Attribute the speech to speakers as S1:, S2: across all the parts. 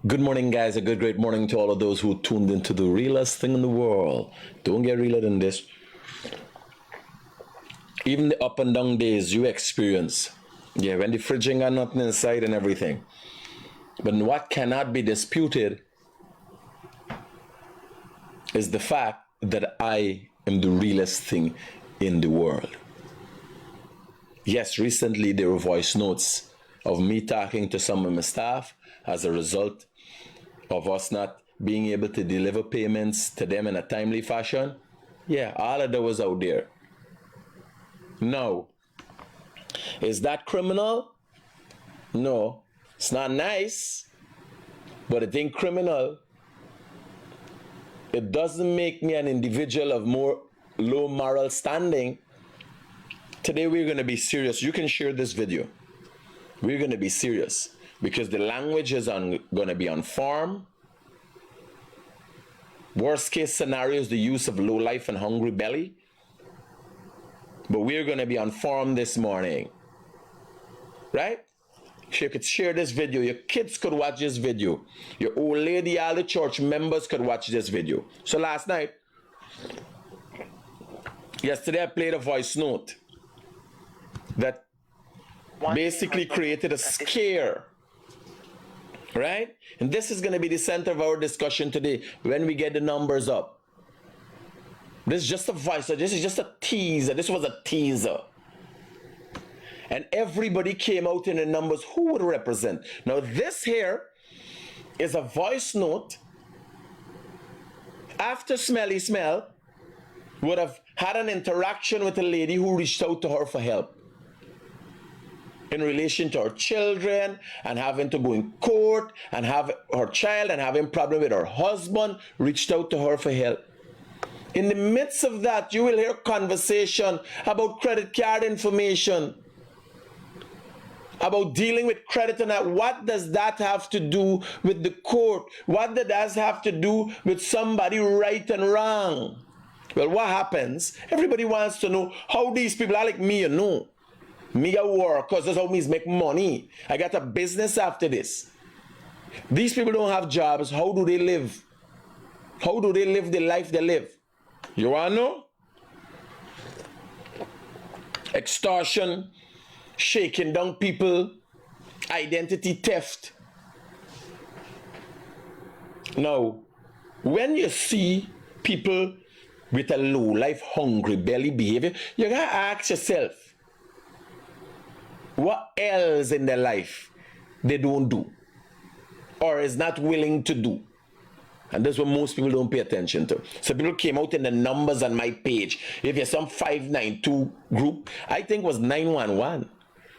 S1: Good morning, guys. A great morning to all of those who tuned into the realest thing in the world. Don't get realer than this. Even the up and down days you experience. Yeah, when the fridge ain't got nothing inside and everything. But what cannot be disputed is the fact that I am the realest thing in the world. Yes, recently there were voice notes of me talking to some of my staff as a result of us not being able to deliver payments to them in a timely fashion. Yeah, all of that was out there. No. Is that criminal? No. It's not nice, but it ain't criminal. It doesn't make me an individual of more low moral standing. Today we're going to be serious. You can share this video. We're going to be serious because the language is going to be on form. Worst case scenario is the use of low life and hungry belly. But we're going to be on form this morning. Right? So you could share this video. Your kids could watch this video. Your old lady, all the church members could watch this video. So last night, yesterday I played a voice note that basically created a scare. Right? And this is going to be the center of our discussion today when we get the numbers up. This is just a voice. This is just a teaser. This was a teaser. And everybody came out in the numbers who would represent. Now this here is a voice note after Smelly Smell would have had an interaction with a lady who reached out to her for help in relation to her children and having to go in court and have her child and having problem with her husband, reached out to her for help. In the midst of that, you will hear conversation about credit card information, about dealing with credit and that. What does that have to do with the court? What does that have to do with somebody right and wrong? Well, what happens? Everybody wants to know how these people are like me, you know. Me a work, because that's how me make money. I got a business after this. These people don't have jobs. How do they live? How do they live the life they live? You wanna know? Extortion, shaking down people, identity theft. Now, when you see people with a low life, hungry belly behavior, you gotta ask yourself, what else in their life they don't do or is not willing to do? And that's what most people don't pay attention to. So people came out in the numbers on my page. If you're some 592 group, I think it was 911.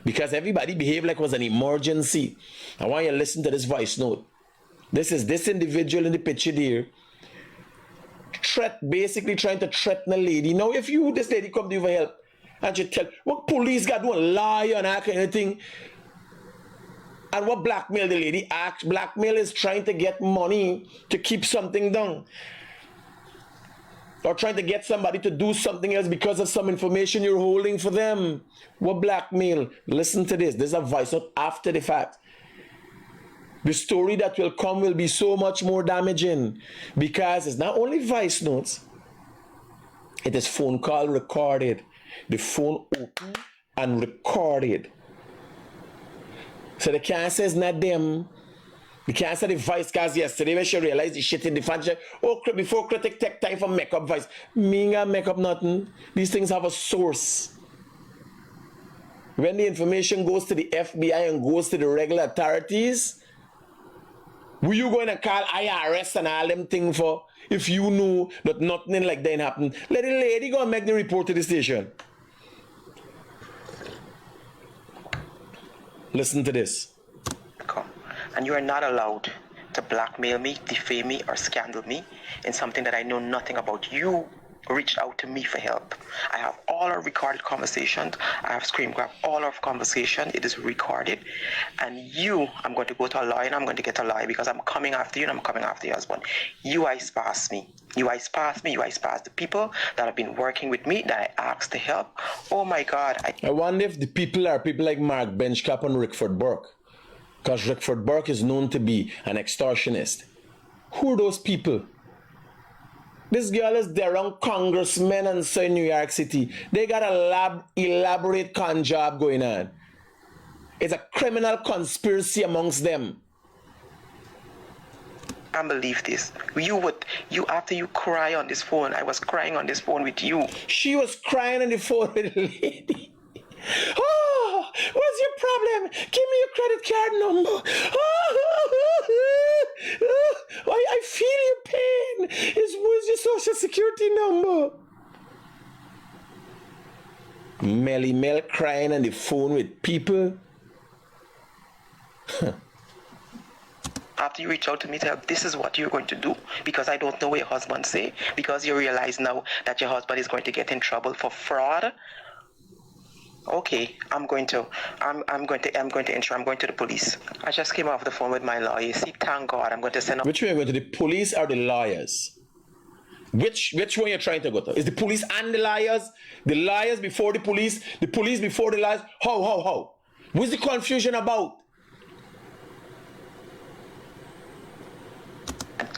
S1: Because everybody behaved like it was an emergency. I want you to listen to this voice note. This is this individual in the picture here. Basically trying to threaten a lady. Now if this lady come to you for help, and you tell, what police got to lie and that kind of thing. And what blackmail the lady acts, blackmail is trying to get money to keep something down. Or trying to get somebody to do something else because of some information you're holding for them. What blackmail? Listen to this. There's a voice note after the fact. The story that will come will be so much more damaging because it's not only voice notes, it is phone call recorded. The phone open and recorded. So they can't say it's not them. They can't say the voice cause yesterday when she realized the shit in the function. Oh, before Critic take time for makeup voice. Me ain't got make up nothing. These things have a source. When the information goes to the FBI and goes to the regular authorities, who you going to call IRS and all them things for if you know that nothing like that happened? Let the lady go and make the report to the station. Listen to this.
S2: And you are not allowed to blackmail me, defame me, or scandal me in something that I know nothing about. You reached out to me for help. I have all our recorded conversations. I have screen grabbed all our conversation. It is recorded. And I'm going to go to a lawyer and I'm going to get a lawyer because I'm coming after you and I'm coming after your husband. You eyes past me. You eyes past me. You eyes past the people that have been working with me that I asked to help. Oh my God.
S1: I wonder if the people are people like Mark Benchcap and Rickford Burke. Because Rickford Burke is known to be an extortionist. Who are those people? This girl is there around congressmen and so in New York City. They got a elaborate con job going on. It's a criminal conspiracy amongst them.
S2: I believe this. You after you cry on this phone, I was crying on this phone with you.
S1: She was crying on the phone with the lady. Oh, what's your problem? Give me your credit card number. Oh, I feel your pain. What's your social security number? Melly Mel crying on the phone with people.
S2: After you reach out to me to help, this is what you're going to do, because I don't know what your husband say, because you realize now that your husband is going to get in trouble for fraud. Okay, I'm going to ensure I'm going to the police. I just came off the phone with my lawyer. See, thank God, I'm going to send up.
S1: Which way are you going to, the police or the lawyers? Which one you're trying to go to? Is the police and the lawyers? The lawyers before the police before the lawyers? How? What's the confusion about?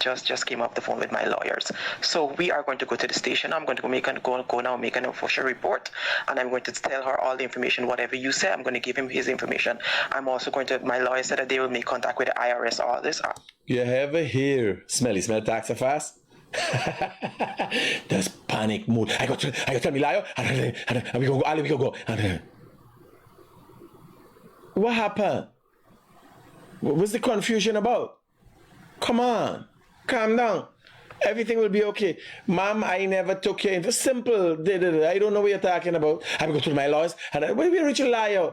S2: Just came off the phone with my lawyers. So we are going to go to the station. I'm going to go make an official report, and I'm going to tell her all the information. Whatever you say, I'm going to give him his information. I'm also going to, my lawyer said that they will make contact with the IRS, all this.
S1: You ever hear smell tax so fast? There's panic mood. I got to tell me liar, and we go. What happened? What's the confusion about? Come on. Calm down. Everything will be okay. Mom, I never took care of it. Simple. I don't know what you're talking about. I will go to my lawyers. And when we reach a liar,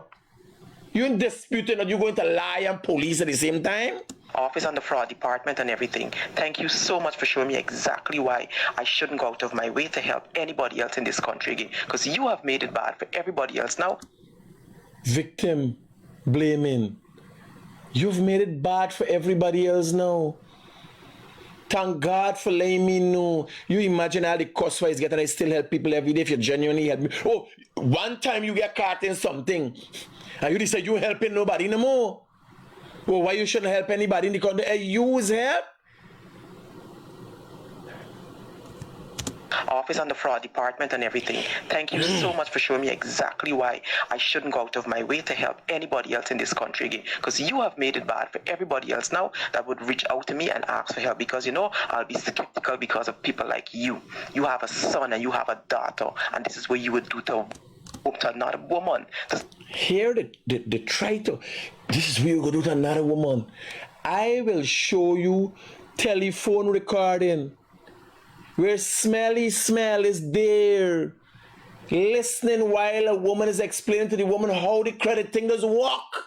S1: you in disputing, or you going to lie and police at the same time?
S2: Office on the fraud department and everything. Thank you so much for showing me exactly why I shouldn't go out of my way to help anybody else in this country again. Because you have made it bad for everybody else now.
S1: Victim blaming. You've made it bad for everybody else now. Thank God for letting me know. You imagine all the cost wise get, and I still help people every day if you genuinely help me. Oh, one time you get caught in something, and you decide you helping nobody no more. Oh, why you shouldn't help anybody in the country? Use help.
S2: Office on the fraud department and everything. Thank you so much for showing me exactly why I shouldn't go out of my way to help anybody else in this country again. Because you have made it bad for everybody else now that would reach out to me and ask for help. Because, you know, I'll be skeptical because of people like you. You have a son and you have a daughter, and this is what you would do to another woman.
S1: Here the traitor. This is what you go do to another woman. I will show you telephone recording where Smelly Smell is there, listening while a woman is explaining to the woman how the credit thing does work.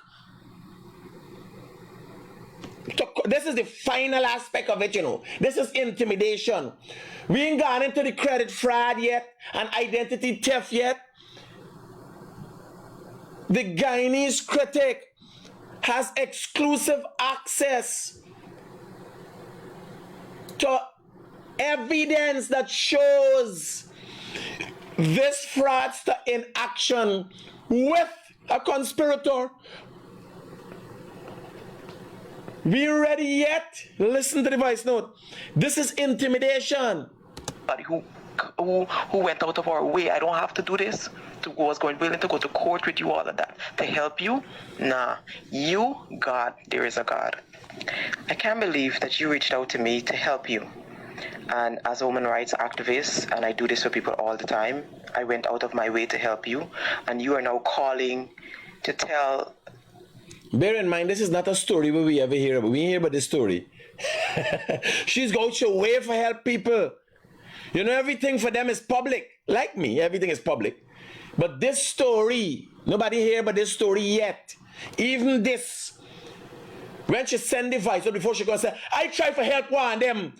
S1: This is the final aspect of it, you know. This is intimidation. We ain't gone into the credit fraud yet and identity theft yet. The Guyanese Critic has exclusive access to evidence that shows this fraudster in action with a conspirator. We ready yet? Listen to the voice note. This is intimidation.
S2: Who went out of our way. I don't have to do this. Was willing to go to court with you, all of that. To help you? Nah. You, God, there is a God. I can't believe that you reached out to me to help you. And as a woman rights activist, and I do this for people all the time, I went out of my way to help you. And you are now calling to tell...
S1: Bear in mind, this is not a story where we ever hear about. We hear about this story. She's going to way for help people. You know, everything for them is public. Like me, everything is public. But this story, nobody hear about this story yet. Even this. When she send the voice, before she goes say, I try for help one of them.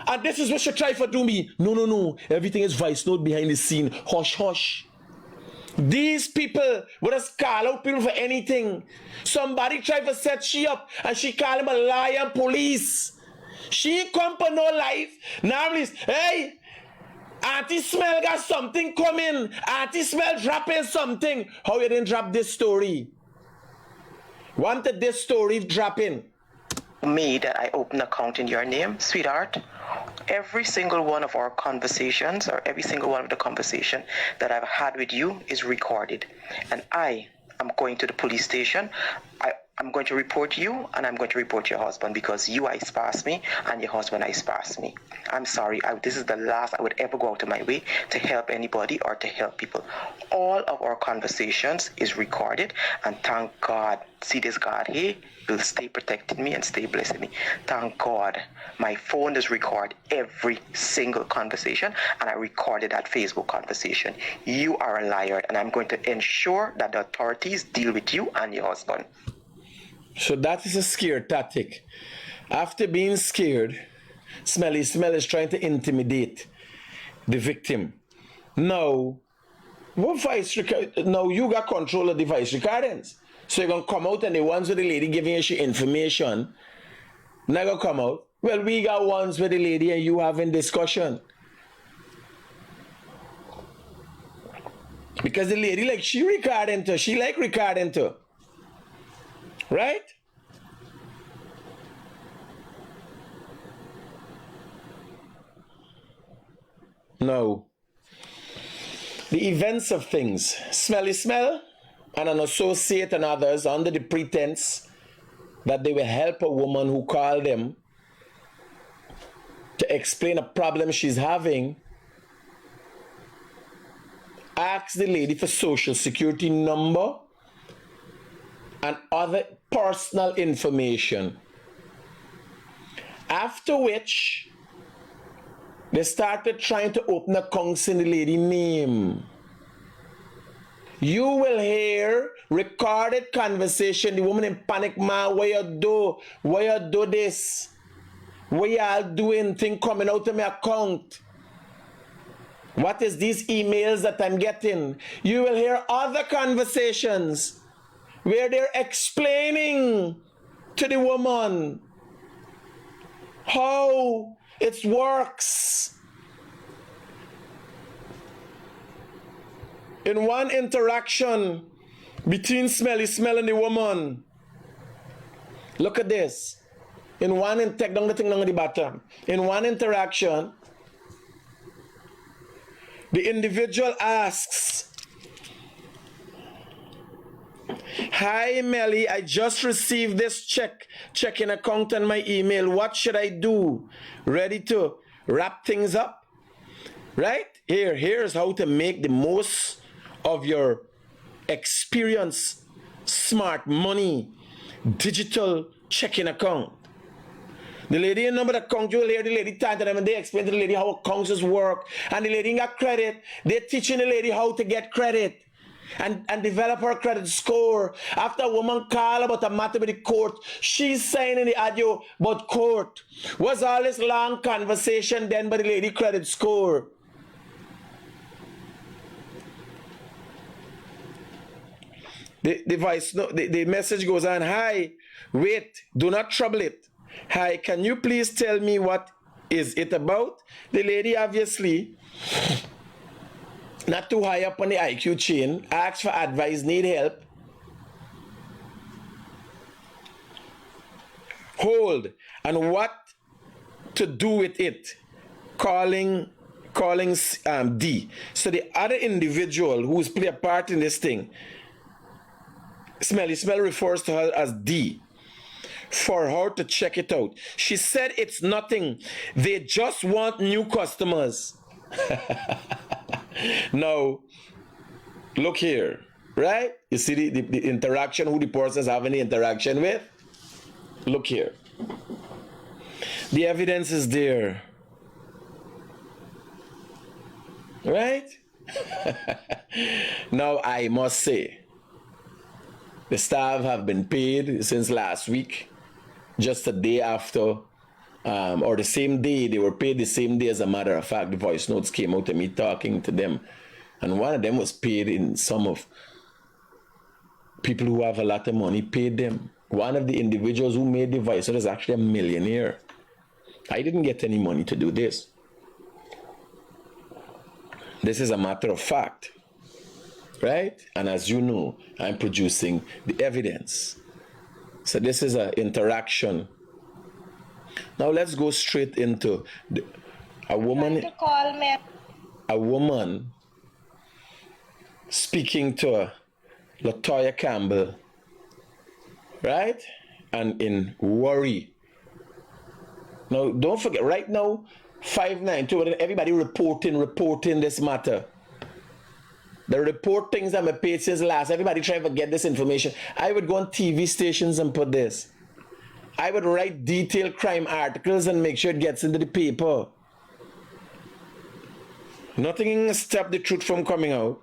S1: And this is what she try for do me. No. Everything is voice note behind the scene. Hush, hush. These people would just call out people for anything. Somebody try to set she up and she call him a liar and police. She come for no life. Now please, hey, Auntie Smell got something coming. Auntie Smell dropping something. How you didn't drop this story? Wanted this story dropping.
S2: Me that I open an account in your name, sweetheart. Every single one of our conversations, or every single one of the conversation that I've had with you is recorded. And I am going to the police station. I'm going to report you, and I'm going to report your husband, because you eyes past me and your husband eyes past me. I'm sorry. This is the last I would ever go out of my way to help anybody or to help people. All of our conversations is recorded, and thank God. See this God here will stay protecting me and stay blessing me. Thank God. My phone does record every single conversation, and I recorded that Facebook conversation. You are a liar, and I'm going to ensure that the authorities deal with you and your husband.
S1: So that is a scare tactic. After being scared, Smelly Smell is trying to intimidate the victim. Now, now you got control of the voice recordings. So you're going to come out, and the ones with the lady giving you she information, not going to come out. Well, we got ones with the lady and you having discussion. Because the lady, like, she recording too. She like recording too. Right? No. The events of things. Smelly Smell and an associate and others, under the pretense that they will help a woman who called them to explain a problem she's having, asked the lady for social security number and other personal information. After which, they started trying to open accounts in the lady's name. You will hear recorded conversation, the woman in panic, man, what you do? Why you do this? What y'all doing? Thing coming out of my account? What is these emails that I'm getting? You will hear other conversations where they're explaining to the woman how it works. In one interaction between Smelly Smell and the woman, look at this. In one, take down the thing down at the bottom. In one interaction, the individual asks, "Hi Melly, I just received this checking account on my email. What should I do?" Ready to wrap things up? Right? Here's how to make the most of your experience, smart money, digital checking account. The lady in number the account, you will hear the lady talk to them, and they explain to the lady how accounts work. And the lady got credit. They're teaching the lady how to get credit and develop her credit score. After a woman call about a matter with the court, she's saying in the audio about court. Was all this long conversation then by the lady credit score? The message goes on, "Hi, wait, do not trouble it. Hi, can you please tell me what is it about?" The lady, obviously not too high up on the IQ chain, asks for advice, need help. Hold, and what to do with it? Calling D. So the other individual who's played a part in this thing, Smelly Smell refers to her as D, for her to check it out. She said it's nothing. They just want new customers. Now, look here, right? You see the interaction, who the person is having the interaction with? Look here. The evidence is there. Right? Now, I must say, the staff have been paid since last week, just a day after, or the same day. They were paid the same day. As a matter of fact, the voice notes came out of me talking to them. And one of them was paid in some of people who have a lot of money paid them. One of the individuals who made the voice note is actually a millionaire. I didn't get any money to do this. This is a matter of fact, right? And as you know, I'm producing the evidence. So this is an interaction. Now let's go straight into a woman.
S3: To call me.
S1: A woman speaking to Latoya Campbell, right? And in worry. Now, don't forget, right now, 592, everybody reporting this matter. The reportings on my page since last, everybody trying to get this information. I would go on TV stations and put this. I would write detailed crime articles and make sure it gets into the paper. Nothing can stop the truth from coming out.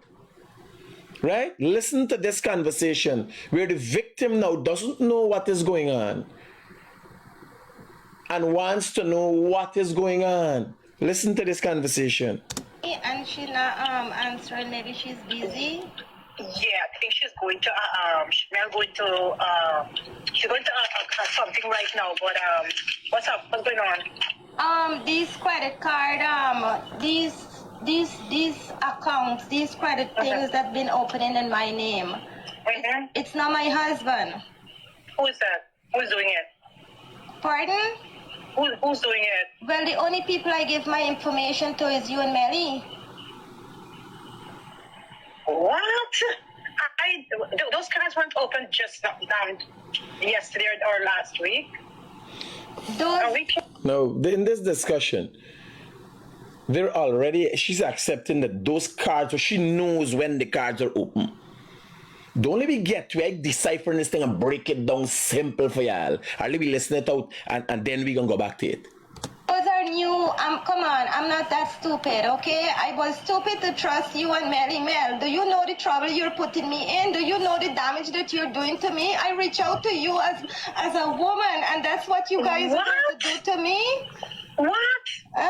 S1: Right? Listen to this conversation where the victim now doesn't know what is going on and wants to know what is going on. Listen to this conversation.
S3: And she's not answering. Maybe she's busy.
S4: Yeah, I think she's going to she's going to something right now. But what's up? What's going on?
S3: These credit card, these accounts, these credit things that been opening in my name.
S4: Mm-hmm.
S3: It's not my husband.
S4: Who is that? Who's doing it?
S3: Pardon?
S4: Who's doing it?
S3: Well, the only people I give my information to is you and Melly.
S4: What? Those cards weren't opened just yesterday or last week.
S1: Now, in this discussion, she's accepting that those cards, so she knows when the cards are open. Don't let me get to it, deciphering this thing and break it down simple for y'all. I'll let me listen it out and then we gonna go back to it.
S3: Those are new. Come on, I'm not that stupid, okay? I was stupid to trust you and Melly Mel. Do you know the trouble you're putting me in? Do you know the damage that you're doing to me? I reach out to you as a woman, and that's what you guys are going to do to me?
S4: What?
S3: I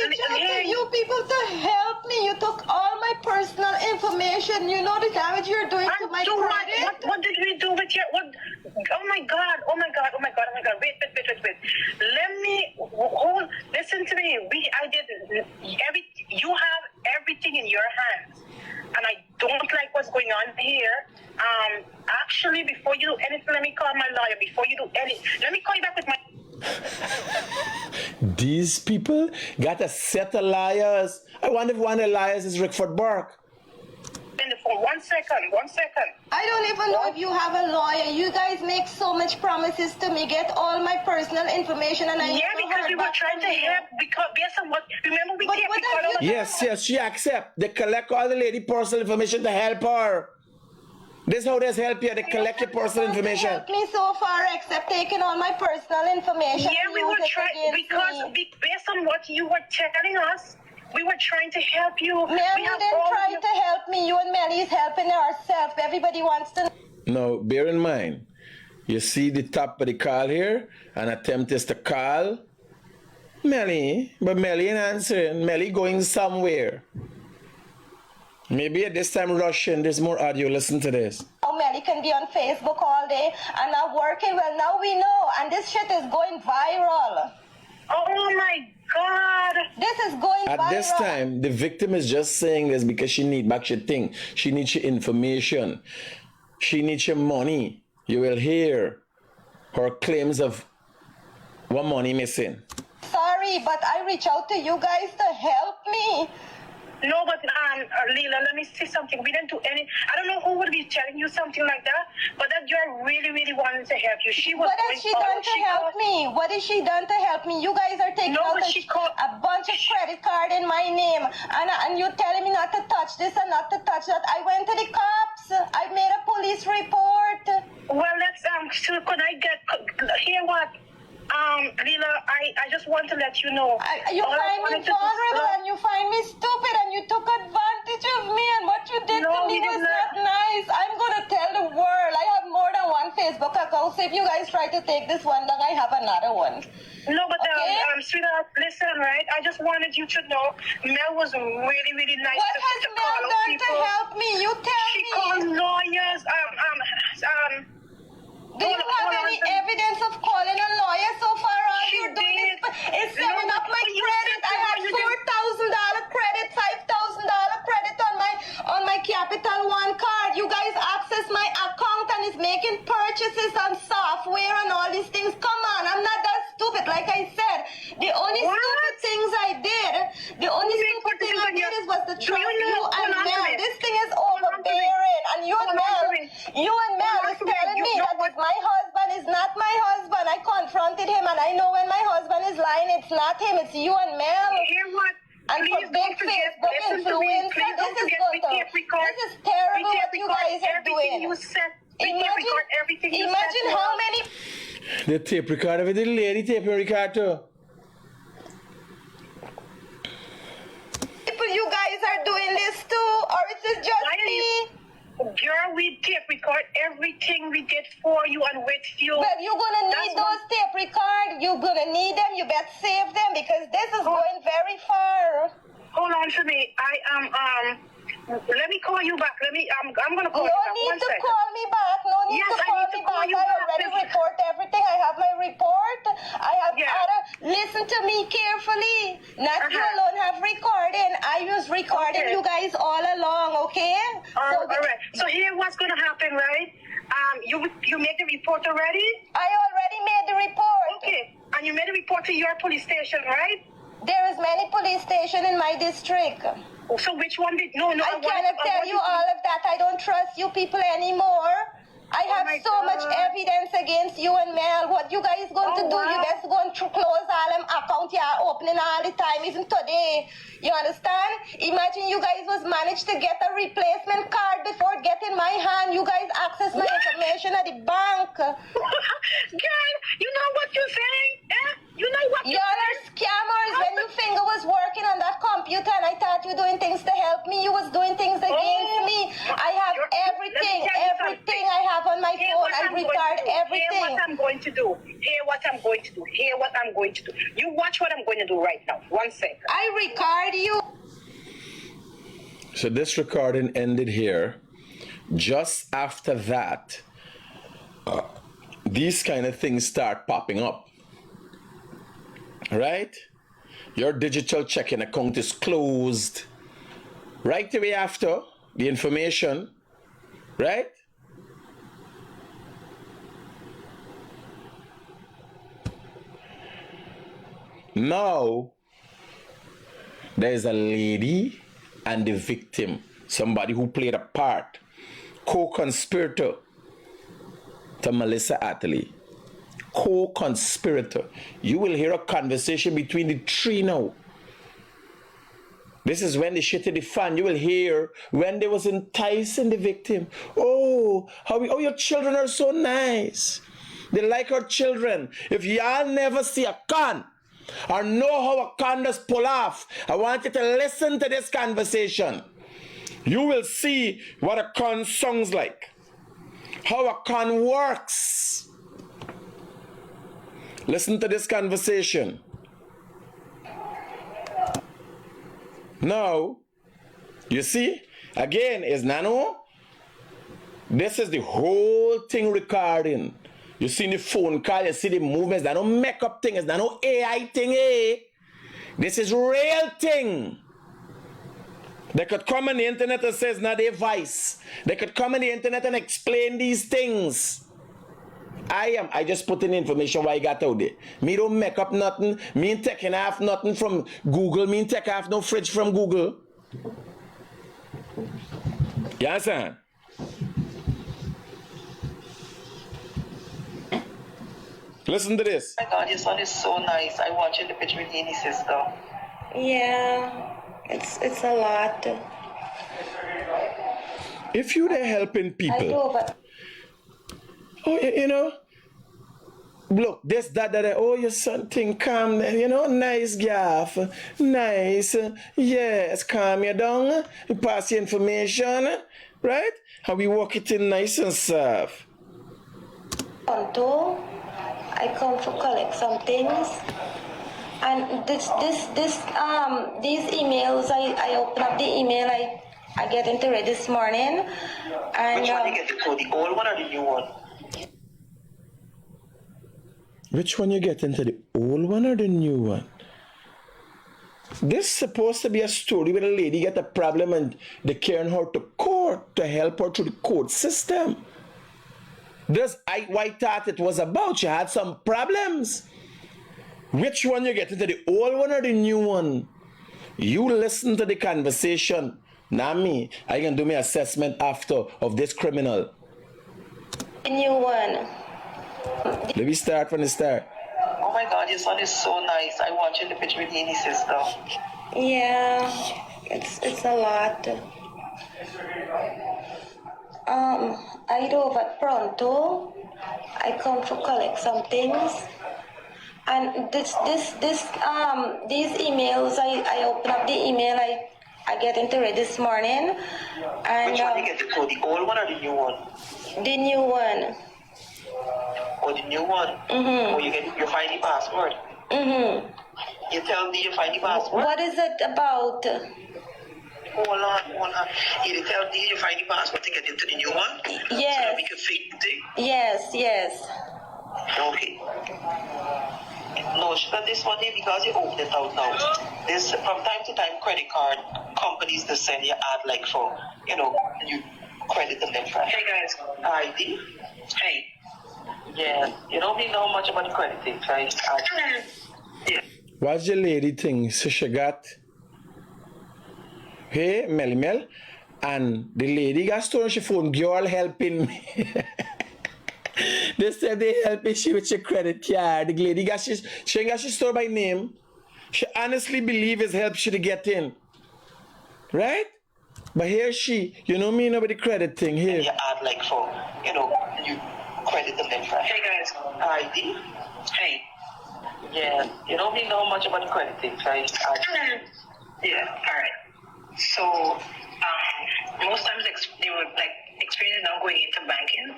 S3: reach out to you people to help me. You took all my personal information. You know the damage you're doing to my credit.
S4: What did we do with your? What? Oh my God! Oh my God! Oh my God! Oh my God! Wait! Let me hold. Listen to me. I did you have everything in your hands, and I don't like what's going on here. Actually, before you do anything, let me call my lawyer. Before you do anything, let me call you back with my.
S1: These people got a set of liars. I wonder if one of the liars is Rickford Burke.
S4: For 1 second.
S3: I don't even know if you have a lawyer. You guys make so much promises to me, get all my personal information, and
S4: because we were trying to help. Because based on what, remember we can't.
S1: Yes, she accept. They collect all the lady personal information to help her. This is how they help you. They collect your personal information.
S3: Help me so far, except taking all my personal information.
S4: Yeah, we were trying because based on what you were telling us, we were trying to help you.
S3: Mel, you didn't try to help me. You and Melly is helping ourselves. Everybody wants to.
S1: Now, bear in mind, you see the top of the call here. An attempt is to call Melly, but Melly ain't answering. Melly going somewhere. Maybe at this time rushing. There's more audio. Listen to this.
S3: Oh, Melly can be on Facebook all day and not working. Well, now we know, and this shit is going viral.
S4: Oh my God!
S3: This is going viral.
S1: At this time, the victim is just saying this because she needs back your thing. She needs your information. She needs your money. You will hear her claims of what money missing.
S3: Sorry, but I reach out to you guys to help me.
S4: No, but Leela, let me say something. We didn't do any. I don't know who would be telling you something like that, but that you're really, really wanting to help you. She was.
S3: What has she done to help me? What has she done to help me? You guys are taking out a bunch of credit card in my name, and you're telling me not to touch this and not to touch that. I went to the cops. I made a police report.
S4: Well, let's so could I get hear what? Leela, I just want to let you know.
S3: You find me vulnerable and you find me stupid and you took advantage of me, and what you did to me was not nice. I'm going to tell the world. I have more than one Facebook account, so if you guys try to take this one down, I have another one.
S4: No, but sweetheart, listen, right? I just wanted you to know Mel was really, really nice.
S3: What has Mel done to help me? You tell me.
S4: She called lawyers,
S3: Do you have any evidence of calling a lawyer so far? All you're doing is setting up my credit. I had $4,000 credit, $5,000 credit on my Capital One card. You guys access my account and is making personal trust
S4: Do you know?
S3: you
S4: Hold
S3: and
S4: on to
S3: Mel.
S4: me.
S3: This thing is
S4: Hold on to me.
S3: overbearing. And you and
S4: Hold on to
S3: Mel,
S4: me.
S3: you and Mel
S4: Hold on
S3: is
S4: to me.
S3: telling
S4: You
S3: me
S4: know
S3: that
S4: what?
S3: it's my husband is not my husband. I confronted him and I know when my husband is lying, it's not him, it's you and Mel.
S4: Hear what?
S3: And for
S4: Please
S3: big
S4: don't forget.
S3: Facebook
S4: Listen to me.
S3: influencer,
S4: Please don't
S3: this is
S4: forget.
S3: going
S4: We
S3: to,
S4: tape record.
S3: this is terrible
S4: We tape
S3: what you
S4: record
S3: guys are
S4: everything
S3: doing.
S4: you said. We tape record everything you said.
S3: Imagine
S4: to
S3: how
S4: us.
S3: many
S1: The tape recorder with the lady tape recorder.
S3: people you guys are doing this to, or is this just
S4: Why are
S3: me?
S4: you- Girl, we tape record everything we did for you and with you.
S3: Well, you're gonna need
S4: That's
S3: those tape record. You're gonna need them. You better save them because this is going very far.
S4: Hold on to me. I am let me call you back. I'm gonna call
S3: No
S4: you back.
S3: need
S4: One
S3: to
S4: second.
S3: call me back. No need
S4: Yes,
S3: to
S4: I
S3: call
S4: need to
S3: me
S4: call
S3: back.
S4: you
S3: I
S4: back.
S3: already
S4: Listen.
S3: report everything. I have my report. I have
S4: Yeah.
S3: other. Listen to me carefully. Not you
S4: Uh-huh.
S3: alone have recording. I was recording
S4: Okay.
S3: you guys all along. Okay.
S4: All right. So here, what's gonna happen, right? You made the report already?
S3: I already made the report.
S4: Okay. And you made a report to your police station, right?
S3: There is many police station in my district.
S4: So which one did? No.
S3: I cannot tell you all of that. I don't trust you people anymore. I have
S4: my
S3: so much
S4: God.
S3: evidence against you and Mel. What you guys going to
S4: Oh,
S3: do? You
S4: wow.
S3: best go and close all them account you are opening all the time, even today. You understand? Imagine you guys was managed to get a replacement card before it get in my hand. You guys access my information at the bank.
S4: Girl, you know what you're saying? Eh? You know what
S3: Y'all are scammers. When your finger was working on that computer and I thought you doing things to help me, you was doing things against me. I have everything I have on my
S4: Hear
S3: phone
S4: what
S3: and
S4: I'm going
S3: record
S4: to do. Hear
S3: everything.
S4: what I'm going to do. Hear what I'm going to do. Hear what I'm going to do. You watch what I'm going to do right now. 1 second.
S3: I record you.
S1: So this recording ended here. Just after that, these kind of things start popping up. Right? Your digital checking account is closed. Right away after the information. Right? Now, there's a lady and the victim, somebody who played a part, co-conspirator to Melissa Atlee. Co-conspirator. You will hear a conversation between the three now. This is when the shit hit the fan. You will hear when they was enticing the victim. Oh, your children are so nice. They like our children. If y'all never see a con or know how a con does pull off, I want you to listen to this conversation. You will see what a con sounds like. How a con works. Listen to this conversation. Now, you see, again, is Nano. This is the whole thing recording. You see the phone call, you see the movements. There's no makeup thing, it's no AI thing, eh? This is real thing. They could come on the internet and say it's not their voice. They could come on the internet and explain these things. I just put in information what I got out there. Me don't make up nothing. Me ain't taking off nothing from Google. Me ain't take off no fridge from Google. You understand? Listen to this.
S5: Oh my God, your son is so nice. I watched the picture with Nini's sister.
S3: Yeah, it's a lot.
S1: If you're there helping
S3: I
S1: people,
S3: do, but
S1: oh, you know, look, this, that, oh, your son think calm, you know, nice gaff, nice, yes, calm you down, you pass your information, right? How we walk it in nice and soft.
S3: I come to collect some things. And these emails, I open up the email, I get into it this morning. And
S5: Which one you get the code? The old one or the new one?
S1: Which one you get into, the old one or the new one? This is supposed to be a story where a lady get a problem and they carrying her to court to help her through the court system. This I thought it was about. She had some problems. Which one you get into, the old one or the new one? You listen to the conversation, not me. I can do my assessment after of this criminal.
S3: The new one.
S1: Let me start from the start.
S5: Oh my God, your son is so nice. I watched the picture with Guyanese sister.
S3: Yeah, it's a lot. I drove at Pronto. I come to collect some things. And these emails, I open up the email, I get into it this morning. And
S5: Which one you get it to? The old one or the new one?
S3: the new one.
S5: Or the new one?
S3: Mm-hmm.
S5: Or you find the password?
S3: Mm-hmm.
S5: You tell me you find the password?
S3: What is it about?
S5: Hold on. You tell me you find the password to get into the new one?
S3: Yes.
S5: So that we can fake the thing?
S3: Yes.
S5: Okay. No, but this one here, because you open it out now, this from time to time credit card companies that send you ad like for, you credit them for. Hey guys, ID? Hey. Yeah, you don't really know much about the credit thing, right? Yeah.
S1: What's your lady thing? So she got, hey, Mel, and the lady got stolen she phone, girl helping me. They said they helping she with your credit card. The lady got she ain't got she store by name. She honestly believe it's help she to get in. Right? But here she, you know me about the credit thing here.
S5: You add like for, you credit them for. Hey guys, ID? Hey. Yeah, you don't really know much about the credit thing, right? Yeah, alright. So, most times they would experience now going into banking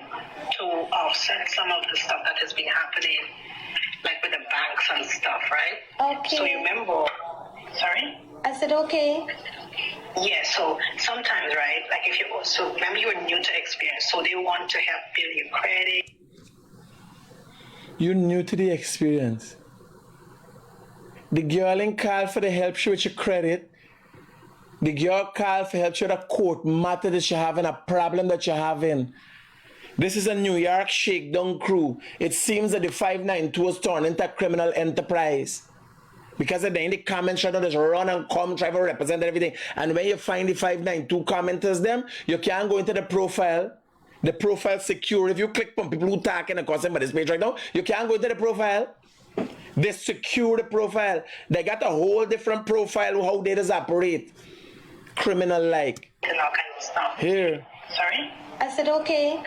S5: to offset some of the stuff that has been happening, like with the banks and stuff, right?
S3: Okay.
S5: So you remember, sorry?
S3: I said okay.
S5: Yeah, so sometimes, right, like if you also, remember you were new to experience, so they want to help build your credit.
S1: You new to the experience. The girl ain't call for the help she with your credit. The girl called for help. She had a court matter that you're having, a problem that you're having. This is a New York shakedown crew. It seems that the 592 was turned into a criminal enterprise. Because at the end, the comments try to just run and come, try to represent everything. And when you find the 592 commenters, them, you can't go into the profile. The profile secure. If you click on people who talking across somebody's page right now, you can't go into the profile. They secure the profile. They got a whole different profile how they just operate. Criminal like.
S5: And all kinds of stuff.
S1: Here.
S5: Sorry?
S3: I said okay.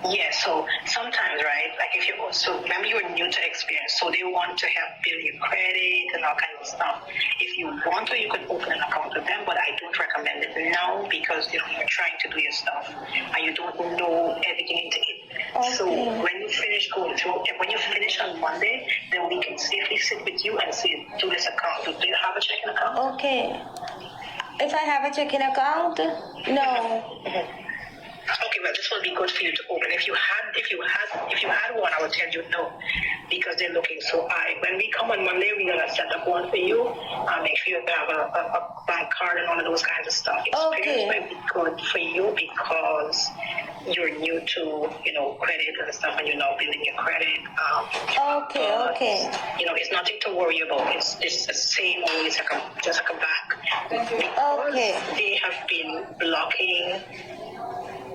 S5: Yeah, so sometimes, right, like if you also, remember you were new to experience, so they want to help build your credit and all kinds of stuff. If you want to, you can open an account with them, but I don't recommend it now because, you're trying to do your stuff and you don't know everything into it.
S3: Okay.
S5: So when you finish going through, when you finish on Monday, then we can safely sit with you and say, do this account. Do you have a checking account?
S3: Okay. If I have a checking account? No.
S5: Okay, well, this will be good for you to open. If you had one, I would tell you no, because they're looking. So when we come on Monday, we're gonna set up one for you. Make sure you have a bank card and all of those kinds of stuff. Experience might be good for you because you're new to credit and stuff, and you're now building your credit.
S3: Okay.
S5: It's nothing to worry about. It's the same way. It's just like a bank.
S3: Okay.
S5: They have been blocking.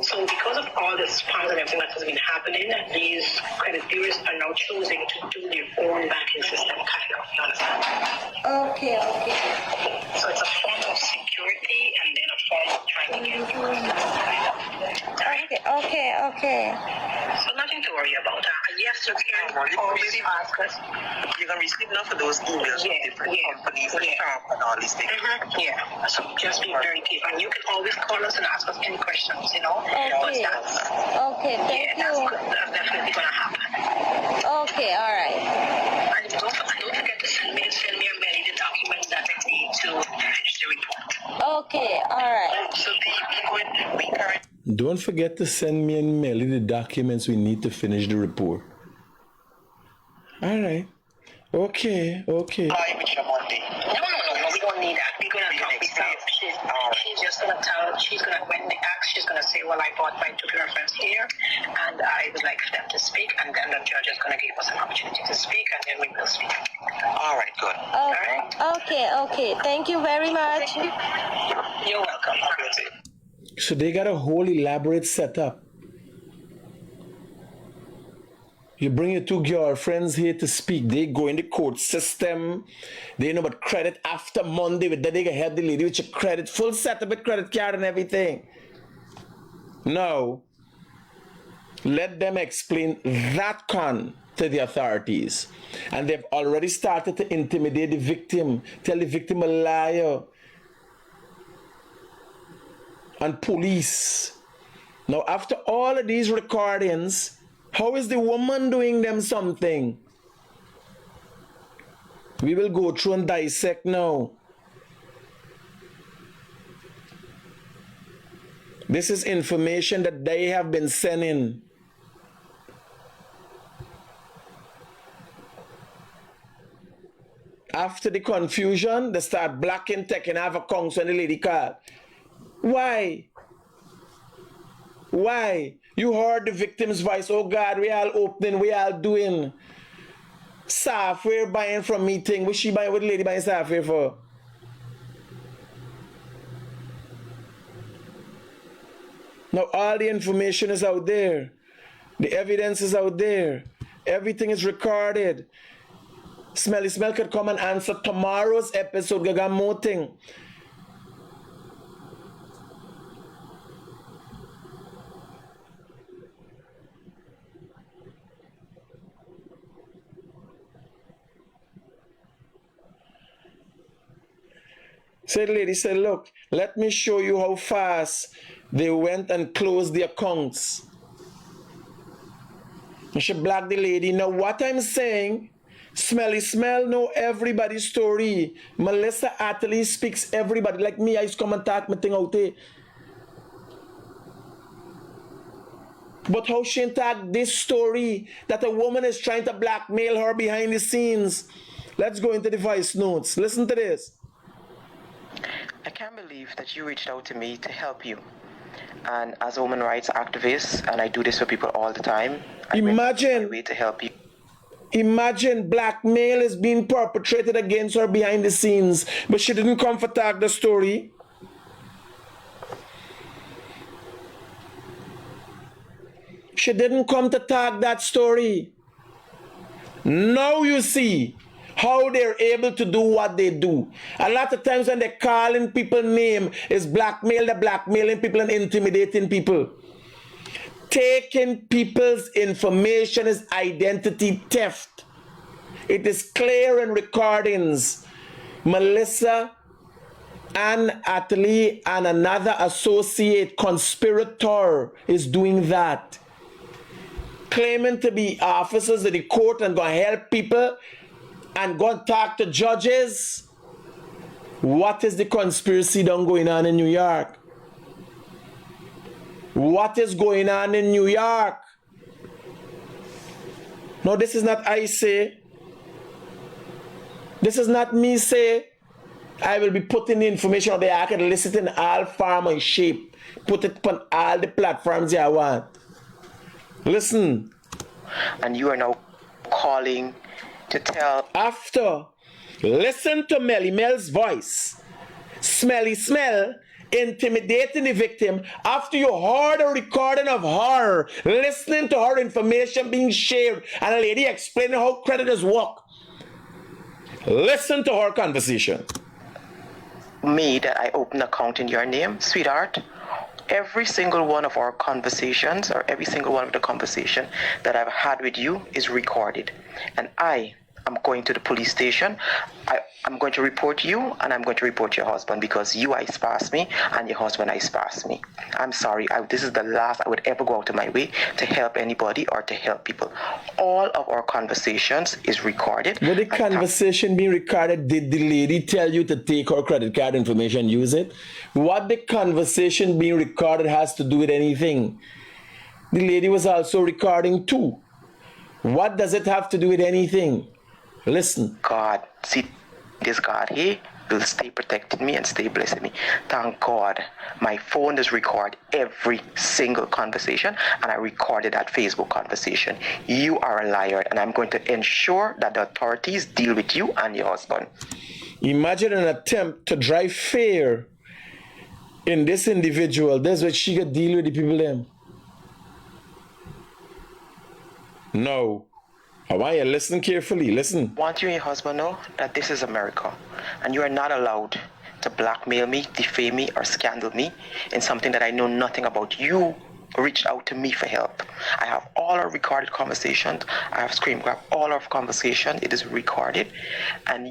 S5: So because of all the spams and everything that has been happening, these credit bureaus are now choosing to do their own banking system, kind of, you understand?
S3: Okay.
S5: So it's a form of security and then a form of trying to get
S3: Okay.
S5: So nothing to worry about. Yes, you can always ask us. You can receive enough of those emails from different companies and all these things. Yeah, so just be very careful. And you can always call us and ask us any questions,
S3: Okay.
S5: Okay,
S3: Thank you.
S5: That's definitely going to happen.
S3: Okay, all right.
S5: And don't forget to send me or Mary the documents that I need to finish the report.
S3: Okay, all right.
S5: So we currently.
S1: Don't forget to send me and Melly the documents we need to finish the report. All right. Okay.
S5: Apply with your Monday. No, we don't need that. We're going to talk with her. She's just going to tell, when they ask
S4: she's going to say, well, I brought my 2 girlfriends here, and I would like for them to speak, and then the judge is going to give us an opportunity to speak, and then we will speak.
S2: All right, good.
S3: Oh,
S4: All right?
S3: okay. Thank you very much.
S4: You're welcome.
S1: So they got a whole elaborate setup. You bring your 2 girlfriends here to speak. They go in the court system. They know about credit after Monday. With that, they can help the lady with your credit. Full setup with credit card and everything. Now, let them explain that con to the authorities. And they've already started to intimidate the victim. Tell the victim a liar. And police. Now, after all of these recordings, how is the woman doing them something? We will go through and dissect now. This is information that they have been sending. After the confusion, they start blocking, taking half accounts when the lady called. Why? Why? You heard the victim's voice. Oh God, we all opening, we all doing software buying from meeting. What she buying? What the lady buying software for? Now all the information is out there. The evidence is out there. Everything is recorded. Smelly Smell could come and answer tomorrow's episode. Gaga more thing. So the lady said, look, let me show you how fast they went and closed the accounts. And she blocked the lady. Now what I'm saying, Smelly Smell know everybody's story. Melissa Atlee speaks everybody. Like me, I used to come and talk my thing out there. But how she attacked this story that a woman is trying to blackmail her behind the scenes. Let's go into the voice notes. Listen to this.
S2: I can't believe that you reached out to me to help you. And as a woman rights activist, and I do this for people all the time, I went out of my way to help you.
S1: Imagine blackmail is being perpetrated against her behind the scenes, but she didn't come for tag the story. She didn't come to tag that story. Now you see how they're able to do what they do. A lot of times when they're calling people name is blackmail, they're blackmailing people and intimidating people. Taking people's information is identity theft. It is clear in recordings. Melissa Ann Atlee and another associate conspirator is doing that. Claiming to be officers of the court and going to help people and go and talk to judges. What is the conspiracy done going on in New York? What is going on in New York? No, this is not I say. This is not me say. I will be putting the information out there. I can list it in all form and shape. Put it on all the platforms I want. Listen.
S2: And you are now calling to tell.
S1: After, listen to Melly Mel's voice. Smelly Smell intimidating the victim after you heard a recording of her listening to her information being shared and a lady explaining how creditors work. Listen to her conversation.
S2: Me that I open an account in your name, sweetheart. Every single one of our conversations, or every single one of the conversation that I've had with you is recorded. And I am going to the police station. I'm going to report you, and I'm going to report your husband because you ice past me and your husband ice past me. I'm sorry. This is the last I would ever go out of my way to help anybody or to help people. All of our conversations is recorded.
S1: With the conversation being recorded, did the lady tell you to take her credit card information and use it? What the conversation being recorded has to do with anything? The lady was also recording too. What does it have to do with anything? Listen.
S2: God, see this God here? will stay protecting me and stay blessing me. Thank God. My phone does record every single conversation, and I recorded that Facebook conversation. You are a liar, and I'm going to ensure that the authorities deal with you and your husband.
S1: Imagine an attempt to drive fear in this individual. That's what she could deal with the people them. No. I want you to listen carefully. Listen.
S2: I want you and your husband know that this is America, and you are not allowed to blackmail me, defame me, or scandal me in something that I know nothing about. You reached out to me for help. I have all our recorded conversations. I have screen grab all our conversation. It is recorded. And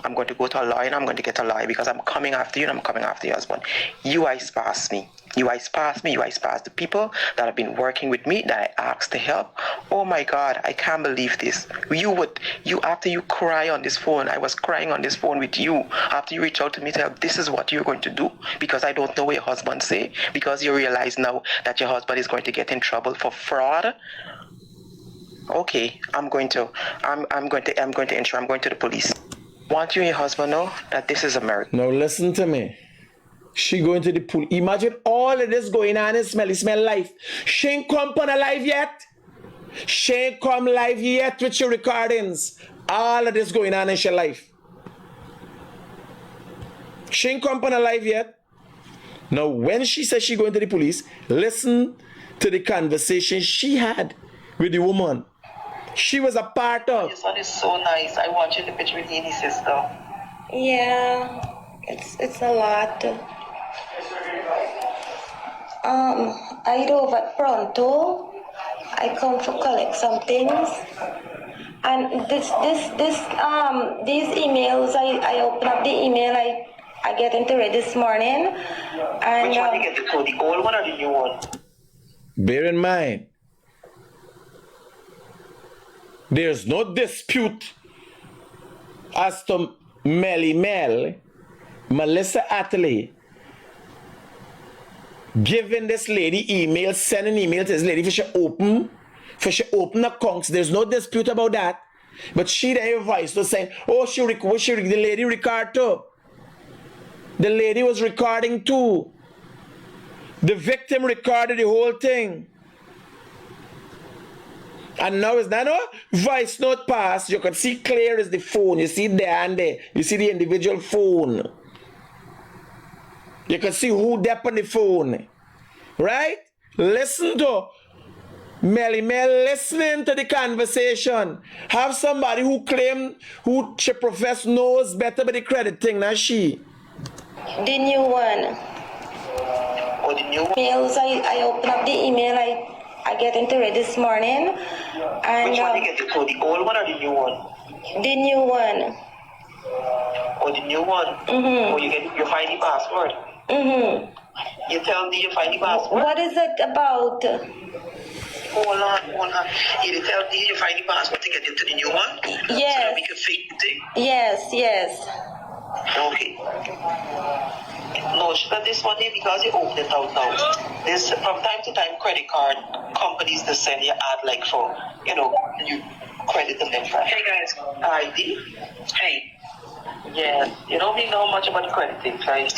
S2: I'm going to go to a lawyer and I'm going to get a lawyer because I'm coming after you and I'm coming after your husband. You eyes past me. You eyes past me. You eyes past the people that have been working with me that I asked to help. Oh my God, I can't believe this. After you cry on this phone, I was crying on this phone with you. After you reach out to me to help, this is what you're going to do because I don't know what your husband say, because you realize now that your husband is going to get in trouble for fraud. Okay, I'm going to ensure I'm going to the police. Want you and your husband know that this is America.
S1: Now listen to me. She going to the pool. Imagine all of this going on in smell life. She ain't come on a live yet. She ain't come live yet with your recordings. All of this going on in her life. She ain't come on a live yet. Now when she says she going to the police, listen to the conversation she had with the woman she was a part of.
S5: Your son is so nice. I want you to picture with any sister.
S3: Yeah, it's a lot. I drove at Pronto. I come to collect some things. And these emails, I open up the email, I get into it this morning. And
S5: which one you get the old one or the new one?
S1: Bear in mind, there's no dispute as to Melissa Atlee giving this lady email, sending email to this lady for she open accounts. There's no dispute about that. But she then voice was saying, oh, the lady record too. The lady was recording too. The victim recorded the whole thing. And now it's not a voice note pass. You can see clear as the phone. You see there and there. You see the individual phone. You can see who there on the phone. Right? Listen to Melly listening to the conversation. Have somebody who she profess knows better about the credit thing than she.
S3: the new one.
S5: Oh, the new one?
S3: Emails, I open up the email, I get into it this morning. And
S5: which one you get the old one or the new one?
S3: the new one.
S5: Oh, the new one?
S3: Mm-hmm.
S5: Oh, you find the password?
S3: Mm-hmm.
S5: You tell me you find the password?
S3: What is it about?
S5: Hold on. You tell me you find the password to get into the new one?
S3: Yes.
S5: So that we can fake the thing?
S3: Yes.
S5: Okay. No, this one here, because you open it out now. There's from time to time credit card companies that send you ad like for, you credit them. Hey guys, ID? Hey. Yeah, you don't really know much about the credit thing, right?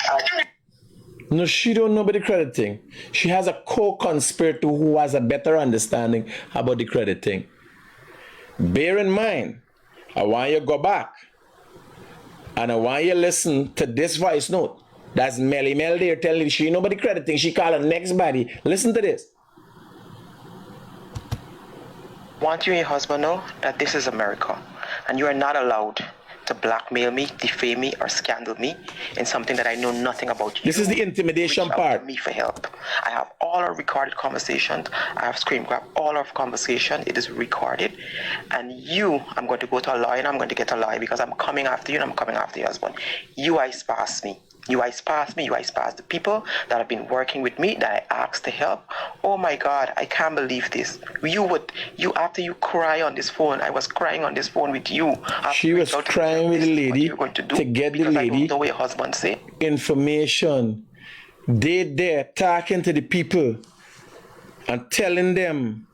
S1: No, she don't know about the credit thing. She has a co-conspirator who has a better understanding about the credit thing. Bear in mind, I want you to go back and I want you to listen to this voice note. That's Melly there telling you she know about the credit thing. She call her next body. Listen to this.
S2: Want you and your husband know that this is America, and you are not allowed to blackmail me, defame me, or scandal me in something that I know nothing about.
S1: This is the intimidation
S2: Reach out
S1: part.
S2: to me for help. I have all our recorded conversations. I have screen grab all our conversation. It is recorded. And I'm going to go to a lawyer and I'm going to get a lawyer because I'm coming after you and I'm coming after your husband. You eyes past me. You eyes past me. You eyes past the people that have been working with me that I asked to help. Oh my God, I can't believe this. After you cry on this phone, I was crying on this phone with you.
S1: She was crying with the lady to get the lady
S2: I don't know what your husband say.
S1: Information. They there talking to the people and telling them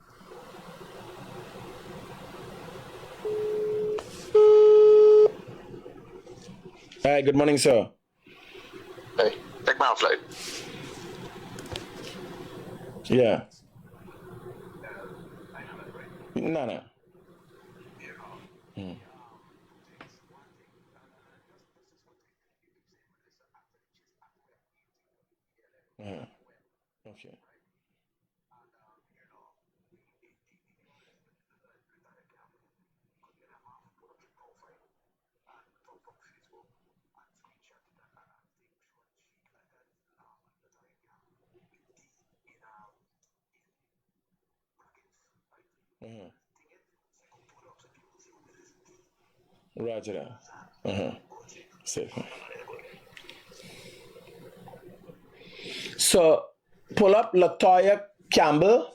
S1: Hi, good morning, sir.
S6: Hey, take my flight.
S1: Yeah. No. Okay. Roger that. Safe. So, pull up Latoya Campbell.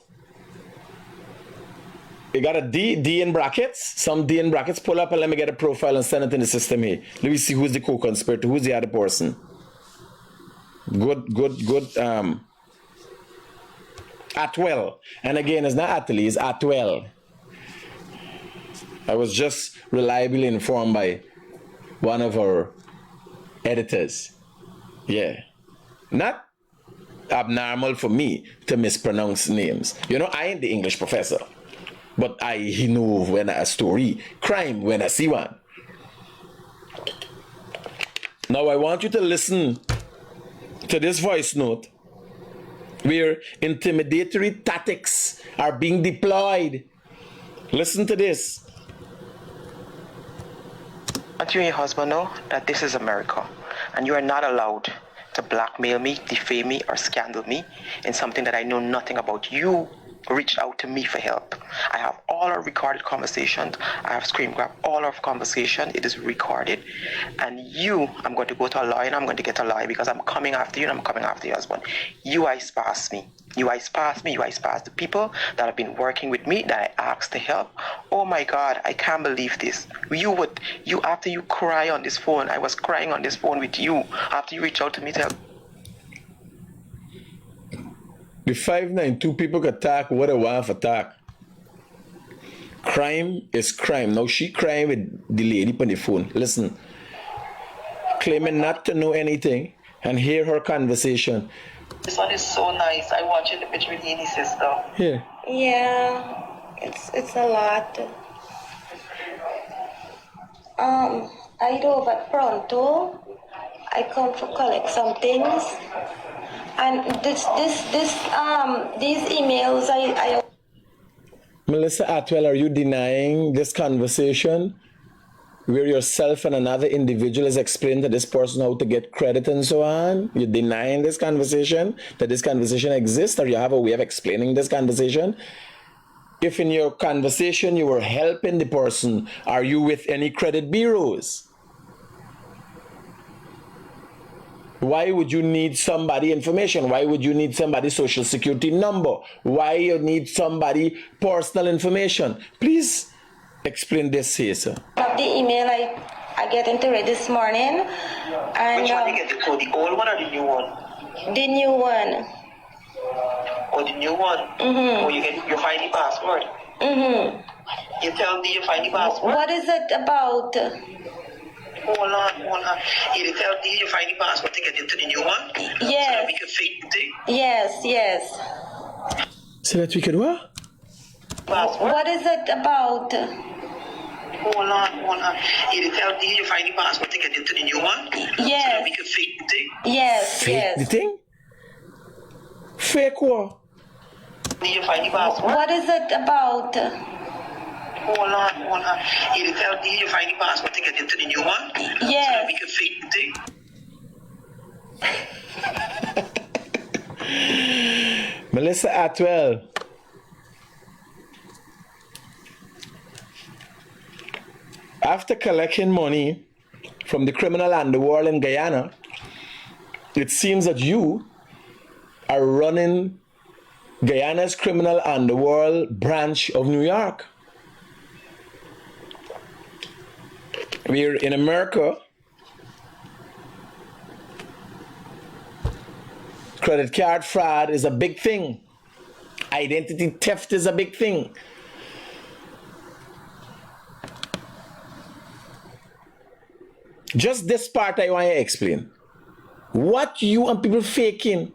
S1: You got a D in brackets, some D in brackets. Pull up and let me get a profile and send it in the system here. Let me see who's the co-conspirator, who's the other person. Good. Atwell. And again, it's not Atlee, it's Atwell. I was just reliably informed by one of our editors. Yeah. Not abnormal for me to mispronounce names. You know, I ain't the English professor. But he know when a story, crime when I see one. Now I want you to listen to this voice note where intimidatory tactics are being deployed. Listen to this.
S2: Want you and your husband know that this is America, and you are not allowed to blackmail me, defame me, or scandal me in something that I know nothing about. You reached out to me for help. I have all our recorded conversations. I have screen grabbed all our conversation. It is recorded. And I'm going to go to a lawyer and I'm going to get a lawyer because I'm coming after you and I'm coming after your husband. You eyes past me. You eyes past me. You eyes past the people that have been working with me that I asked to help. Oh my God, I can't believe this. You after you cry on this phone, I was crying on this phone with you after you reached out to me to help.
S1: The 592 people could attack what they want for attack. Crime is crime. Now she crying with the lady on the phone. Listen. Claiming not to know anything and hear her conversation.
S5: This one is so nice. I watched the picture with Guyanese sister.
S1: Here.
S3: Yeah, it's a lot. I drove at Pronto. I come to collect some things. And these emails I
S1: Melissa Atwell, are you denying this conversation where yourself and another individual is explaining to this person how to get credit and so on? You're denying this conversation, that this conversation exists, or you have a way of explaining this conversation? If in your conversation you were helping the person, are you with any credit bureaus? Why would you need somebody information? Why would you need somebody's social security number? Why you need somebody personal information? Please explain this here, sir.
S3: the email I get into it this morning. And
S5: Which one you get the code? The old one or the new one?
S3: the new one.
S5: Or the new one?
S3: Mm-hmm.
S5: Or you find the password?
S3: Mm-hmm.
S5: You tell me you find the password?
S3: What is it about?
S5: Hold on. You tell me you find the password to get into the new one?
S3: Yes.
S5: So that we can fake the thing?
S3: Yes.
S1: So that we could what?
S5: Password?
S3: What is it about?
S5: Hold on. You tell me you find the password to get into the new one?
S3: Yes.
S5: So that we can fake the thing?
S1: Fake the thing? Fake what?
S5: You find the password?
S3: What is it about?
S5: Hold on. You tell me you find the password to get into the new one?
S3: Yes.
S5: So that we can fake the thing?
S1: Melissa Atwell. After collecting money from the criminal underworld in Guyana, it seems that you are running Guyana's criminal underworld branch of New York. We're in America. Credit card fraud is a big thing. Identity theft is a big thing. Just this part I want you to explain. What you and people faking?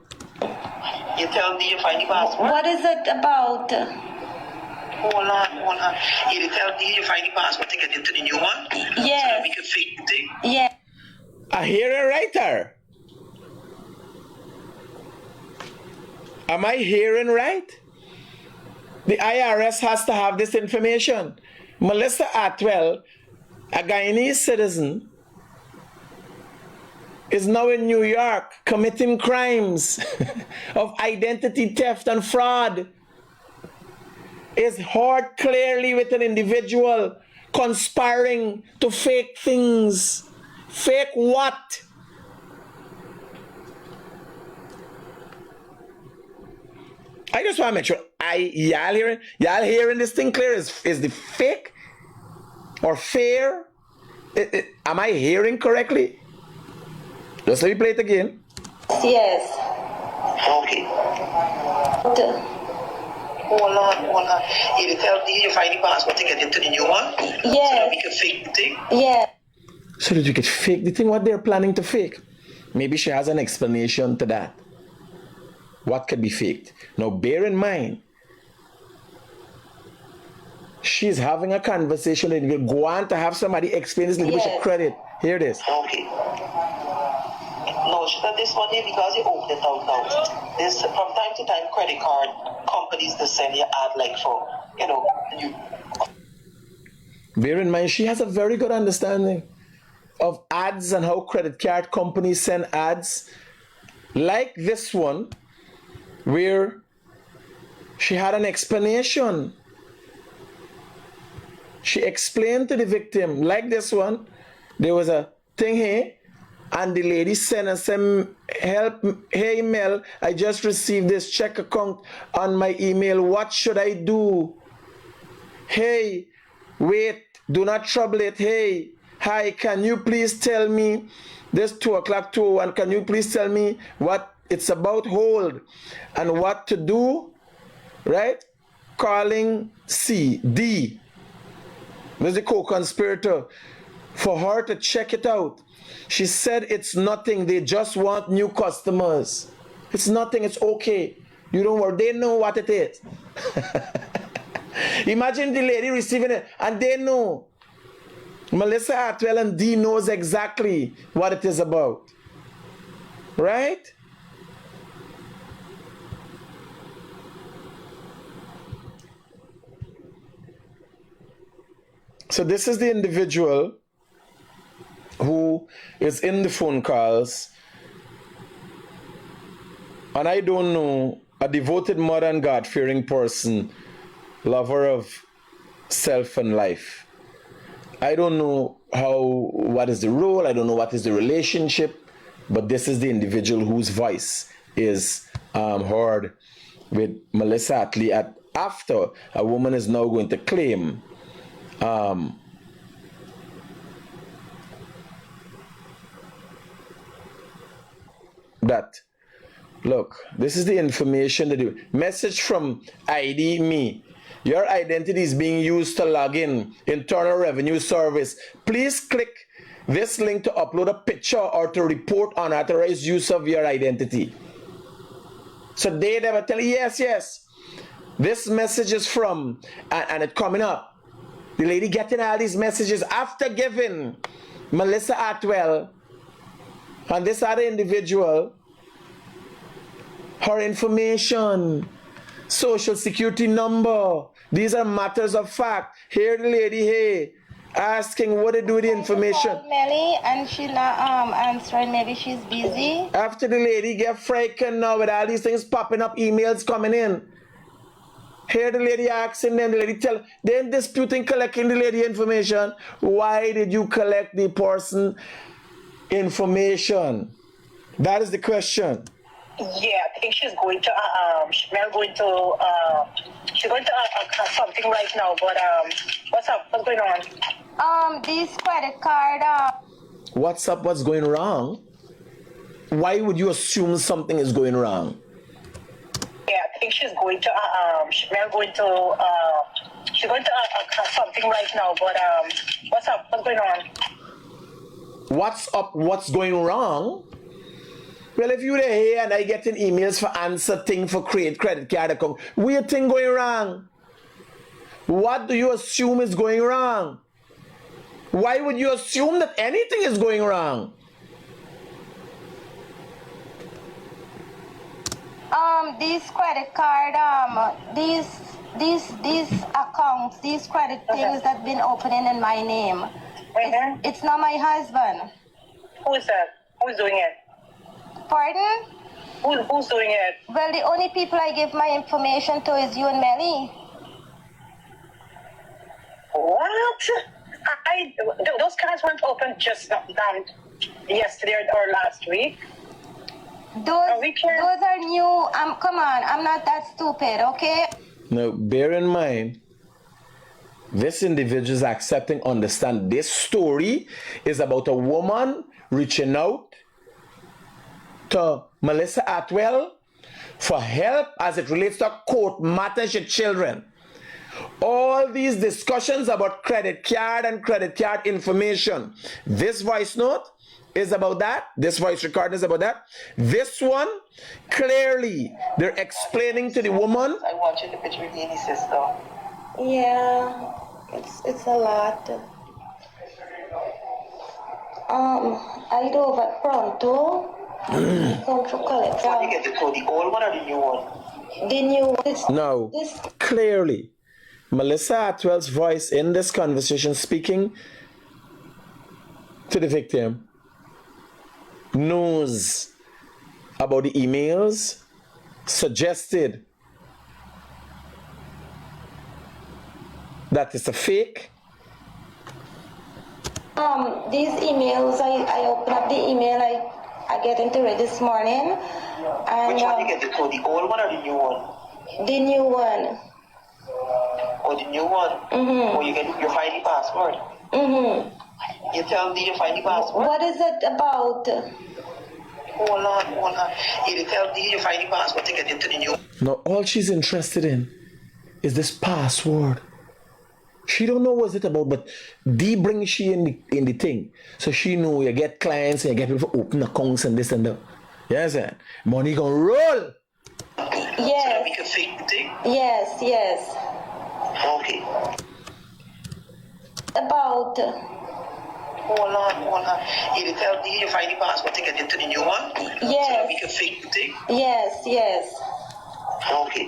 S5: You tell me you find the password?
S3: What is it about?
S5: Hold on. You tell me you find the password to get into the new one?
S3: Yes.
S5: So that we can fake the thing?
S3: Yeah.
S1: I hear a writer. Am I hearing right? The IRS has to have this information. Melissa Atwell, a Guyanese citizen, is now in New York committing crimes of identity theft and fraud. Is heard clearly with an individual conspiring to fake things. Fake what? I just want to make sure y'all hearing this thing clear. Is the fake or fair? Am I hearing correctly? Just let me play it again.
S3: Yes.
S5: Okay. Hold on. You tell me you find the password to get into the new one?
S3: Yes.
S5: So that we can fake the thing?
S3: Yeah.
S1: So that you could fake the thing what they're planning to fake. Maybe she has an explanation to that. What could be faked? Now bear in mind, she's having a conversation and will go on to have somebody explain this. Give her credit. Here it is.
S5: Okay. No, she said this one here because you open it out now. This from time to time credit card companies to send you ad like for, you.
S1: Bear in mind, she has a very good understanding of ads and how credit card companies send ads. Like this one, where she had an explanation. She explained to the victim, like this one, there was a thing here, and the lady sent us some help. Hey Mel, I just received this check account on my email. What should I do? Hey, wait, do not trouble it. Hey, hi, can you please tell me this 2:00, 2:01, can you please tell me what it's about? Hold and what to do, right? Calling D, Mr. the co-conspirator, for her to check it out. She said it's nothing. They just want new customers. It's nothing. It's okay. You don't worry. They know what it is. Imagine the lady receiving it and they know. Melissa Atwell and D knows exactly what it is about. Right? So this is the individual who is in the phone calls, and I don't know, a devoted mother and God-fearing person, lover of self and life. I don't know what is the role, I don't know what is the relationship, but this is the individual whose voice is heard with Melissa Atlee after a woman is now going to claim that, look, this is the information that you message from ID me. Your identity is being used to log in Internal Revenue Service. Please click this link to upload a picture or to report unauthorized use of your identity. So they never tell you, yes, this message is from, and it coming up. The lady getting all these messages after giving Melissa Atwell and this other individual her information, social security number. These are matters of fact. Here the lady, hey, asking what to do with the information.
S3: Melly, and she's not answering. Maybe she's busy.
S1: After the lady get frightened now with all these things popping up, emails coming in. Here the lady asking them, the lady tell, then disputing collecting the lady information. Why did you collect the person information? That is the question.
S4: Yeah, I think she's going to she's going to something right now. But what's up? What's going on?
S3: This credit card.
S1: What's up? What's going wrong? Why would you assume something is going wrong?
S4: Yeah, I think she's going to she's going to something right now. But what's up? What's going on?
S1: what's up, what's going wrong? Well, if you're here and I getting emails for answer thing for create credit card account, weird thing going wrong. What do you assume is going wrong? Why would you assume that anything is going wrong?
S3: These credit card, these accounts, these credit things that been opening in my name. It's not my husband.
S4: Who is that? Who's doing it?
S3: Pardon?
S4: Who's doing it?
S3: Well, the only people I give my information to is you and Melly.
S4: What? Those cards weren't open just yesterday or last week.
S3: Those are new. Come on, I'm not that stupid, okay?
S1: Now, bear in mind, this individual is accepting, understand, this story is about a woman reaching out to Melissa Atwell for help as it relates to court matters with children. All these discussions about credit card and credit card information. This voice note is about that. This voice recording is about that. This one, clearly, they're explaining to the woman.
S5: I watch the picture with Guyanese sister.
S3: Yeah, it's a lot. I do over pronto. Control collect.
S5: When you get the code, the old one or the new one?
S3: The new one.
S1: No, clearly, Melissa Atwell's voice in this conversation speaking to the victim knows about the emails, suggested that it's a fake.
S3: These emails, I open up the email, I get into it this morning. And,
S5: which one you get the code, the old one or the new one?
S3: The new one.
S5: Or the new one?
S3: Mm-hmm.
S5: Or you find the password?
S3: Mm-hmm.
S5: You tell me you find the password?
S3: What is it about?
S5: Hold on. You tell me you find the password to get into the new.
S1: Now, all she's interested in is this password. She don't know what it's about, but D brings she in the thing. So she know you get clients and you get people to open accounts and this and that. Yes, sir. Money gonna roll.
S3: Yes.
S5: So that we can fake the thing?
S3: Yes.
S5: Okay.
S3: About.
S5: Hold on. You tell me you find the password to get into the new one?
S3: Yes.
S5: So that we can fake the thing?
S3: Yes.
S5: Okay.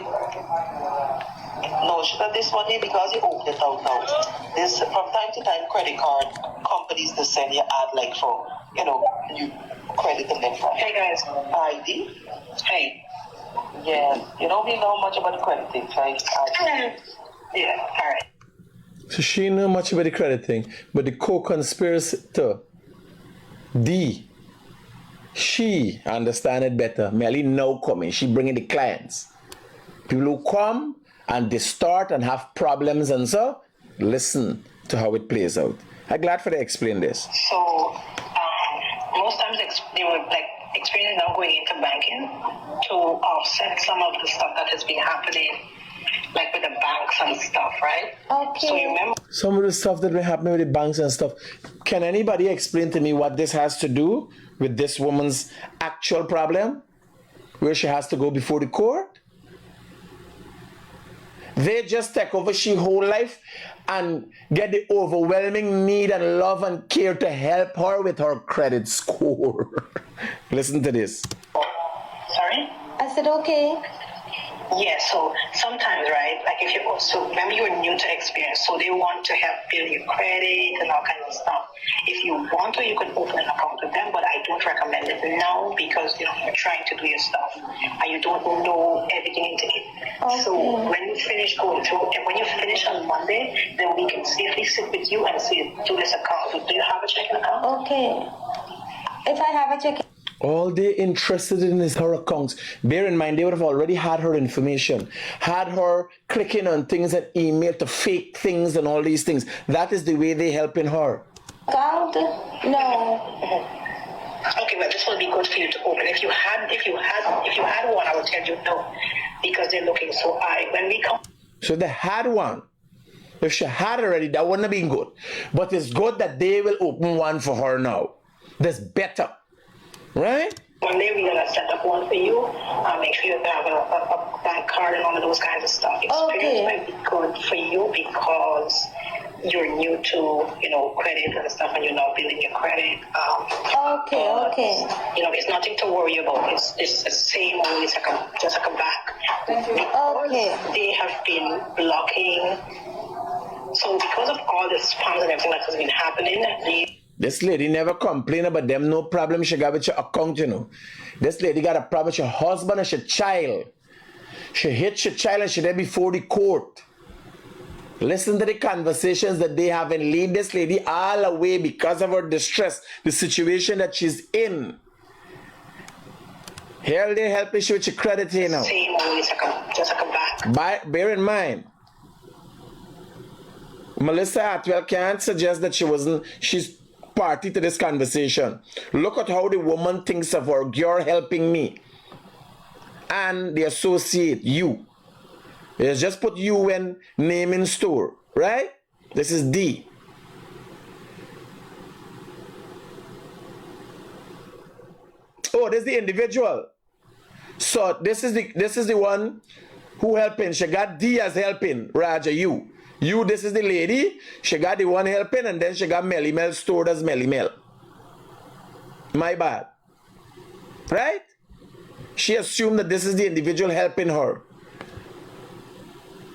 S5: No, this one here, because you open it out now. This, from time to time, credit card companies they send you ad like for, you credit them then for.
S4: Hey guys.
S5: ID?
S4: Hey.
S5: Yeah. You don't really know much about the credit thing, right?
S4: Yeah, alright.
S1: So she know much about the credit thing, but the co-conspirator, D, she understand it better. Melly now coming, she bringing the clients. People who come and distort and have problems and so, listen to how it plays out. I'm glad for they explain this.
S4: So, most times they would experience now going into banking to offset some of the stuff that has been happening, like with the banks and stuff, right?
S3: Okay.
S4: So you remember?
S1: Some of the stuff that been happening with the banks and stuff. Can anybody explain to me what this has to do with this woman's actual problem? Where she has to go before the court? They just take over she whole life and get the overwhelming need and love and care to help her with her credit score. Listen to this.
S4: Sorry?
S3: I said, okay.
S4: Yeah, so sometimes, right, like if you also, remember you're new to experience, so they want to help build your credit and all kinds of stuff. If you want to, you can open an account with them, but I don't recommend it now because, you're trying to do your stuff and you don't know everything into it.
S3: Okay.
S4: So when you finish going through, and when you finish on Monday, then we can safely sit with you and say, do this account. Do you have a checking account?
S3: Okay. If I have a checking.
S1: All they're interested in is her accounts. Bear in mind, they would have already had her information, had her clicking on things and email to fake things and all these things. That is the way they're helping her.
S3: Account? No.
S4: Okay, well, this will be good for you to open. If you had one, I would tell you no, because they're looking so high. When we come.
S1: So they had one. If she had already, that wouldn't have been good. But it's good that they will open one for her now. that's better, right?
S4: One day we're gonna set up one for you. Make sure you have a bank card and all of those kinds of stuff. Experience might be good for you because you're new to, credit and stuff, and you're not building your credit. It's nothing to worry about. It's the same old. It's just like a bank. They have been blocking. So because of all the spams and everything that has been happening,
S1: this lady never complained about them, no problem she got with your account, This lady got a problem with your husband and your child. She hit your child and she there before the court. Listen to the conversations that they have and lead this lady all away because of her distress, the situation that she's in. Here they're helping you with your credit here now.
S4: Same always just like a back.
S1: Bear in mind, Melissa Atwell can't suggest that she's party to this conversation. Look at how the woman thinks of her. You're helping me. And they associate you. They just put you in name in store, right? This is D. Oh, this is the individual. So this is the one who helping. She got D as helping. Roger, you. You, this is the lady. She got the one helping, and then she got Melly Mel stored as Melly Mel. My bad. Right? She assumed that this is the individual helping her.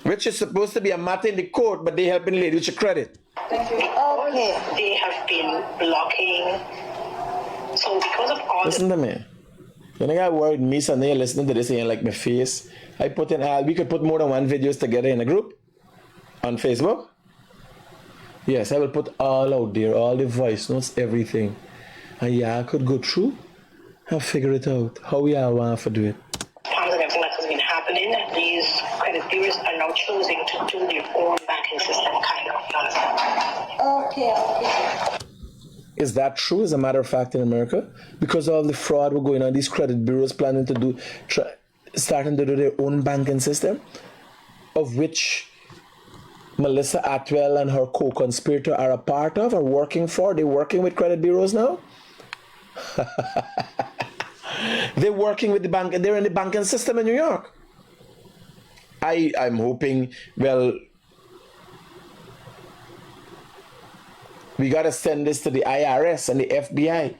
S1: Which is supposed to be a matter in the court, but they helping the lady with your credit.
S4: They have been blocking. So because of all
S1: Listen to me. When I got worried, me, Sunday, listening to this, and like my face, I put in, we could put more than one videos together in a group. On Facebook? Yes, I will put all out there, all the voice notes, everything. And yeah, I could go through and figure it out. How we all want to do it.
S4: And everything that has been happening, these credit bureaus are now choosing to do their own banking system, kind of. You understand?
S3: Okay.
S1: Is that true, as a matter of fact, in America? Because of the fraud we're going on, these credit bureaus planning to do, starting to do their own banking system, of which Melissa Atwell and her co-conspirator are a part of, are working for. They're working with credit bureaus now. They're working with the bank. They're in the banking system in New York. I'm hoping, well, we got to send this to the IRS and the FBI.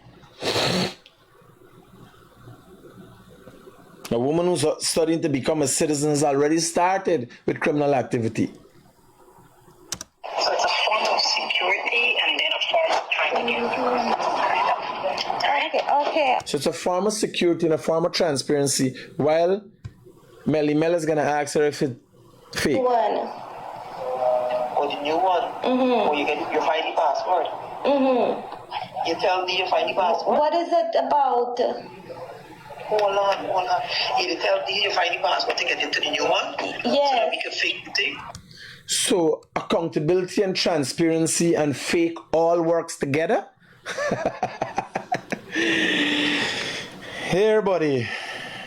S1: A woman who's studying to become a citizen has already started with criminal activity.
S4: So it's a form of security and then a form of trying to get
S3: Okay.
S1: So it's a form of security and a form of transparency, while Melly Mel is going to ask her if it's fake.
S3: One.
S5: Oh, the new one?
S3: Mm-hmm.
S5: Oh, you find the password?
S3: Mm-hmm.
S5: You tell me you find the password?
S3: What is it about?
S5: Hold on. You tell me you find the password to get into the new one?
S3: Yes.
S5: So that we can fake the thing?
S1: So accountability and transparency and fake all works together? Here, buddy.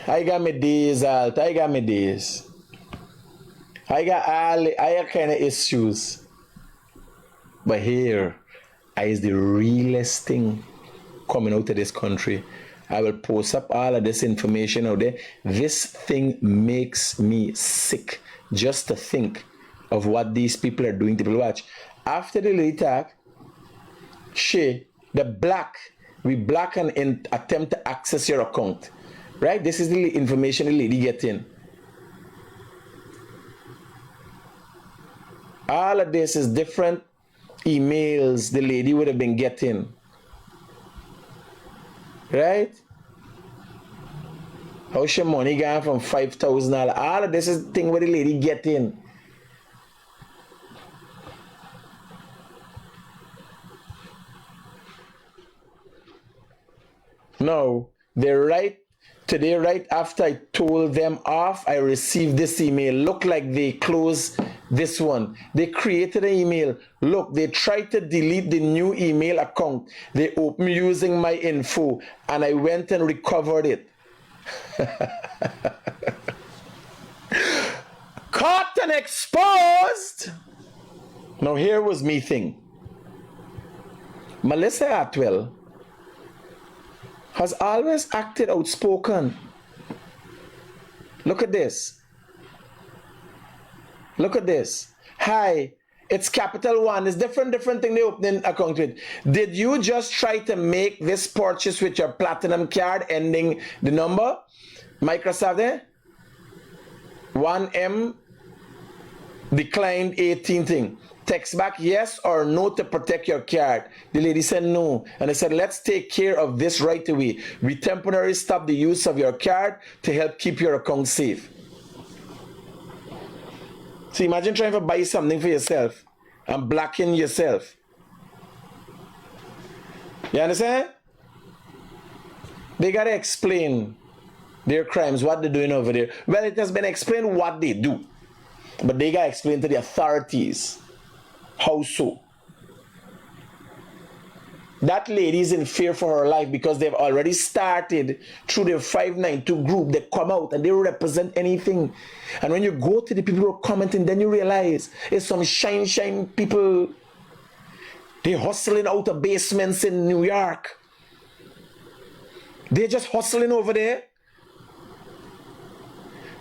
S1: I got my days out. I got my days. I got kind of issues. But here is the realest thing coming out of this country. I will post up all of this information out there. This thing makes me sick just to think of what these people are doing to people. Watch. After the lady attack, we black and attempt to access your account. Right? This is the information the lady get in. All of this is different emails the lady would have been getting. Right? How's your money gone from $5,000? All of this is the thing where the lady get in. No, today, right after I told them off, I received this email. Look like they closed this one. They created an email. Look, they tried to delete the new email account. They opened using my info, and I went and recovered it. Caught and exposed. Now here was me thing. Melissa Atwell has always acted outspoken. Look at this. Look at this. Hi, it's Capital One. It's different thing they opening account with. Did you just try to make this purchase with your platinum card ending the number? Microsoft there? 1M declined 18 thing. Text back yes or no to protect your card. The lady said no. And I said, let's take care of this right away. We temporarily stop the use of your card to help keep your account safe. See, imagine trying to buy something for yourself and blocking yourself. You understand? They got to explain their crimes, what they're doing over there. Well, it has been explained what they do. But they got to explain to the authorities. How so? That lady is in fear for her life because they've already started through their 592 group. They come out and they don't represent anything. And when you go to the people who are commenting, then you realize it's some shine people. They're hustling out of basements in New York. They're just hustling over there.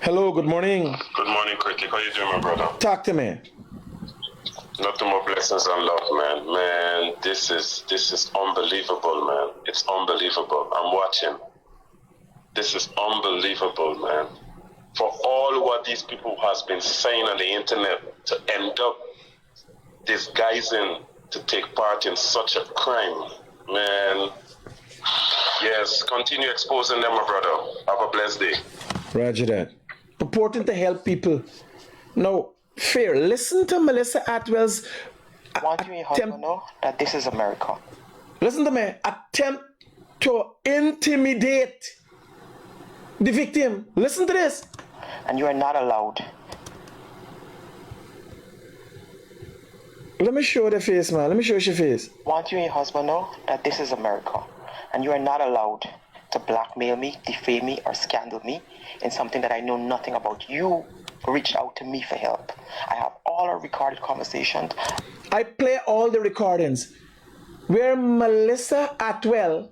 S1: Hello, good morning.
S7: Good morning, Critic. How you doing, my brother?
S1: Talk to me.
S7: Nothing more blessings and love, man. Man, this is unbelievable, man. It's unbelievable. I'm watching. This is unbelievable, man. For all what these people has been saying on the internet to end up disguising to take part in such a crime, man. Yes, continue exposing them, my brother. Have a blessed day.
S1: Roger that. Important to help people. Now, Fair, listen to Melissa Atwell's
S2: I want you and your husband know that this is America.
S1: Listen to me. Attempt to intimidate the victim. Listen to this.
S2: And you are not allowed.
S1: Let me show the face, man. Let me show your face.
S2: I want you and your husband know that this is America. And you are not allowed to blackmail me, defame me, or scandal me in something that I know nothing about. You reached out to me for help. I have all our recorded conversations.
S1: I play all the recordings where Melissa Atwell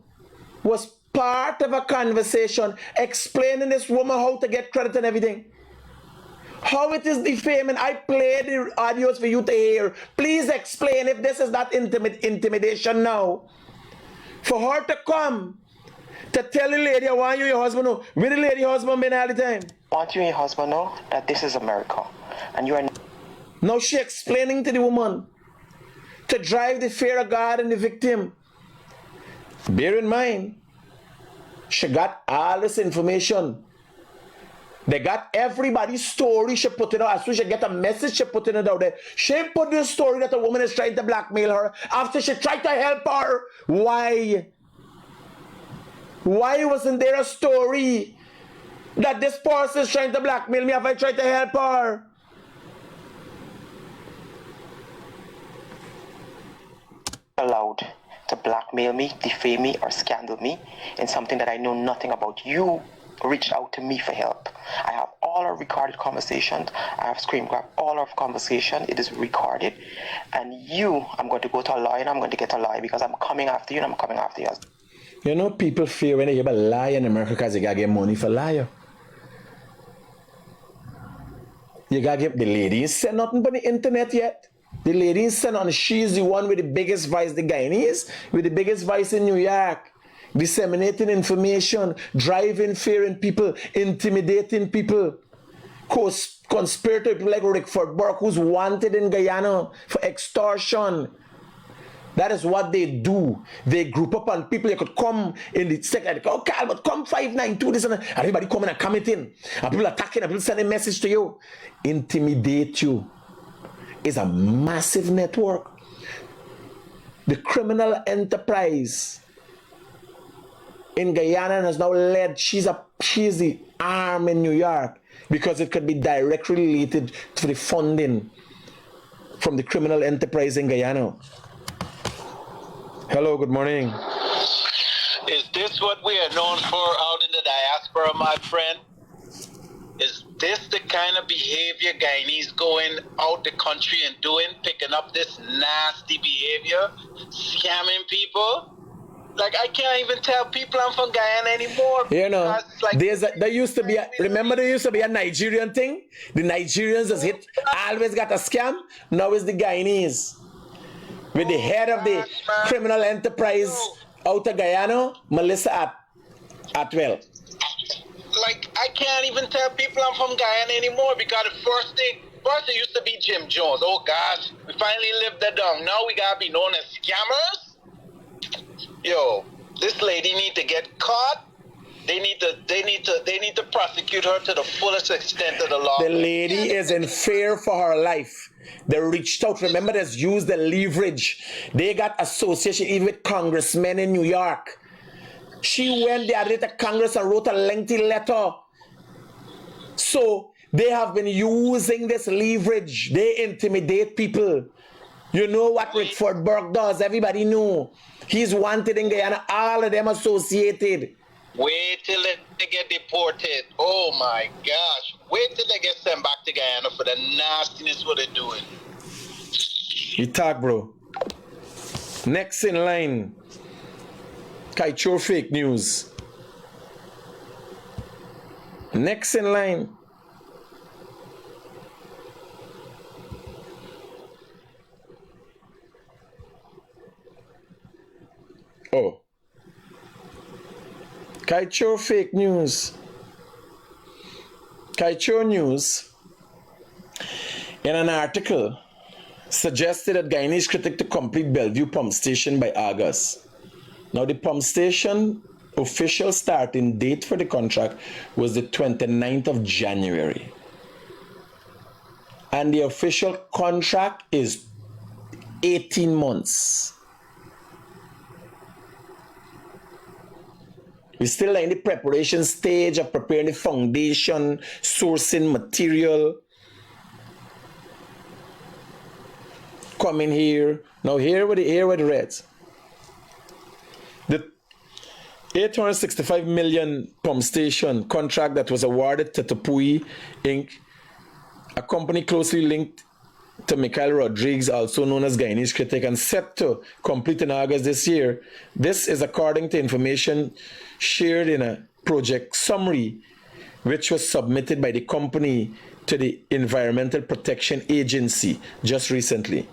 S1: was part of a conversation explaining this woman how to get credit and everything. How it is defaming. I play the audios for you to hear. Please explain if this is not intimidation now. For her to come to tell the lady, I want you and your husband know. Where the lady husband been all the time?
S2: I want you and your husband know that this is America. And you are...
S1: Now she explaining to the woman to drive the fear of God in the victim. Bear in mind, she got all this information. They got everybody's story. She put it out. As soon as she get a message, she put it out there. She put the story that a woman is trying to blackmail her after she tried to help her. Why? Why wasn't there a story that this person is trying to blackmail me if I try to help her?
S2: Allowed to blackmail me, defame me, or scandal me in something that I know nothing about. You reached out to me for help. I have all our recorded conversations. I have screen grabbed all our conversation. It is recorded. And I'm going to go to a lawyer and I'm going to get a lawyer because I'm coming after you and I'm coming after you.
S1: You know, people fear when they hear about lie in America because they got to get money for liar. You got to get... The lady ain't said nothing but the internet yet. The lady ain't said nothing. She's the one with the biggest voice, the Guyanese, with the biggest voice in New York. Disseminating information, driving fear in people, intimidating people, conspirator people like Rick Burke, who's wanted in Guyana for extortion. That is what they do. They group up on people. You could come in the second, oh, Carl, but come 592, this and that. And everybody coming and commenting. And people attacking, and people sending message to you. Intimidate you. It's a massive network. The criminal enterprise in Guyana has now led, she's the arm in New York because it could be directly related to the funding from the criminal enterprise in Guyana. Hello, good morning.
S8: Is this what we are known for out in the diaspora, my friend? Is this the kind of behavior Guyanese going out the country and doing, picking up this nasty behavior, scamming people? Like, I can't even tell people I'm from Guyana anymore.
S1: You know,
S8: because it's like,
S1: there used to be remember there used to be a Nigerian thing? The Nigerians just hit, always got a scam. Now it's the Guyanese. With the head of the criminal enterprise out of Guyana, Melissa Atwell.
S8: Like, I can't even tell people I'm from Guyana anymore because first it used to be Jim Jones. Oh gosh, we finally lived that down. Now we gotta be known as scammers. Yo, this lady need to get caught. They need to prosecute her to the fullest extent of the law.
S1: The lady is in fear for her life. They reached out. Remember, they used the leverage. They got association even with congressmen in New York. She went there to Congress and wrote a lengthy letter. So they have been using this leverage. They intimidate people. You know what Rickford Burke does. Everybody know. He's wanted in Guyana. All of them associated.
S8: Wait till they get deported. Oh my gosh. Wait till they get sent back to Guyana for the nastiness what they're doing.
S1: You talk, bro. Next in line. Kaieteur fake news. Next in line. Oh. Kaieteur fake news. Kaieteur News, in an article, suggested that Guyanese Critic to complete Bellevue pump station by August. Now, the pump station official starting date for the contract was the 29th of January. And the official contract is 18 months. We're still in the preparation stage of preparing the foundation, sourcing material. Coming here. Now here with the reds. The 865 million pump station contract that was awarded to Tupui Inc., a company closely linked to Mikhail Rodriguez, also known as Guyanese Critic, and set to complete in August this year. This is according to information shared in a project summary which was submitted by the company to the Environmental Protection Agency just recently.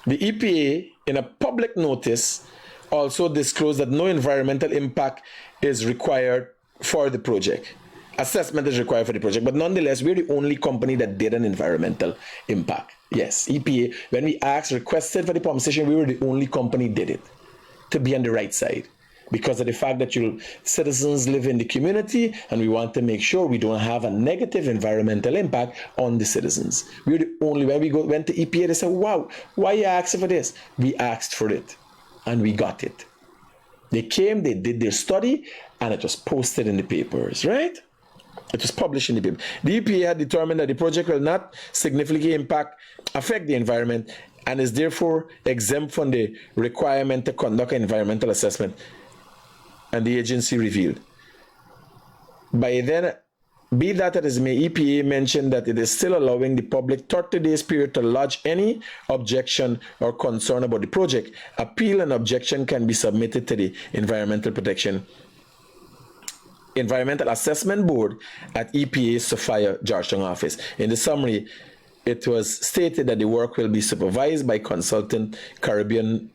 S1: The EPA, in a public notice, also disclosed that no environmental impact is required for the project. Assessment is required for the project, but nonetheless, we're the only company that did an environmental impact. Yes, EPA, when we requested for the pump station, we were the only company did it to be on the right side because of the fact that your citizens live in the community and we want to make sure we don't have a negative environmental impact on the citizens. We're the only, when we went to EPA, they said, wow, why are you asking for this? We asked for it and we got it. They came, they did their study, and it was posted in the papers, right? It was published in the paper. The EPA had determined that the project will not significantly affect the environment and is therefore exempt from the requirement to conduct an environmental assessment, and the agency revealed. By then, be that as it may, EPA mentioned that it is still allowing the public 30 days period to lodge any objection or concern about the project. Appeal and objection can be submitted to the Environmental Assessment Board at EPA's Sophia Georgetown office. In the summary, it was stated that the work will be supervised by consultant Caribbean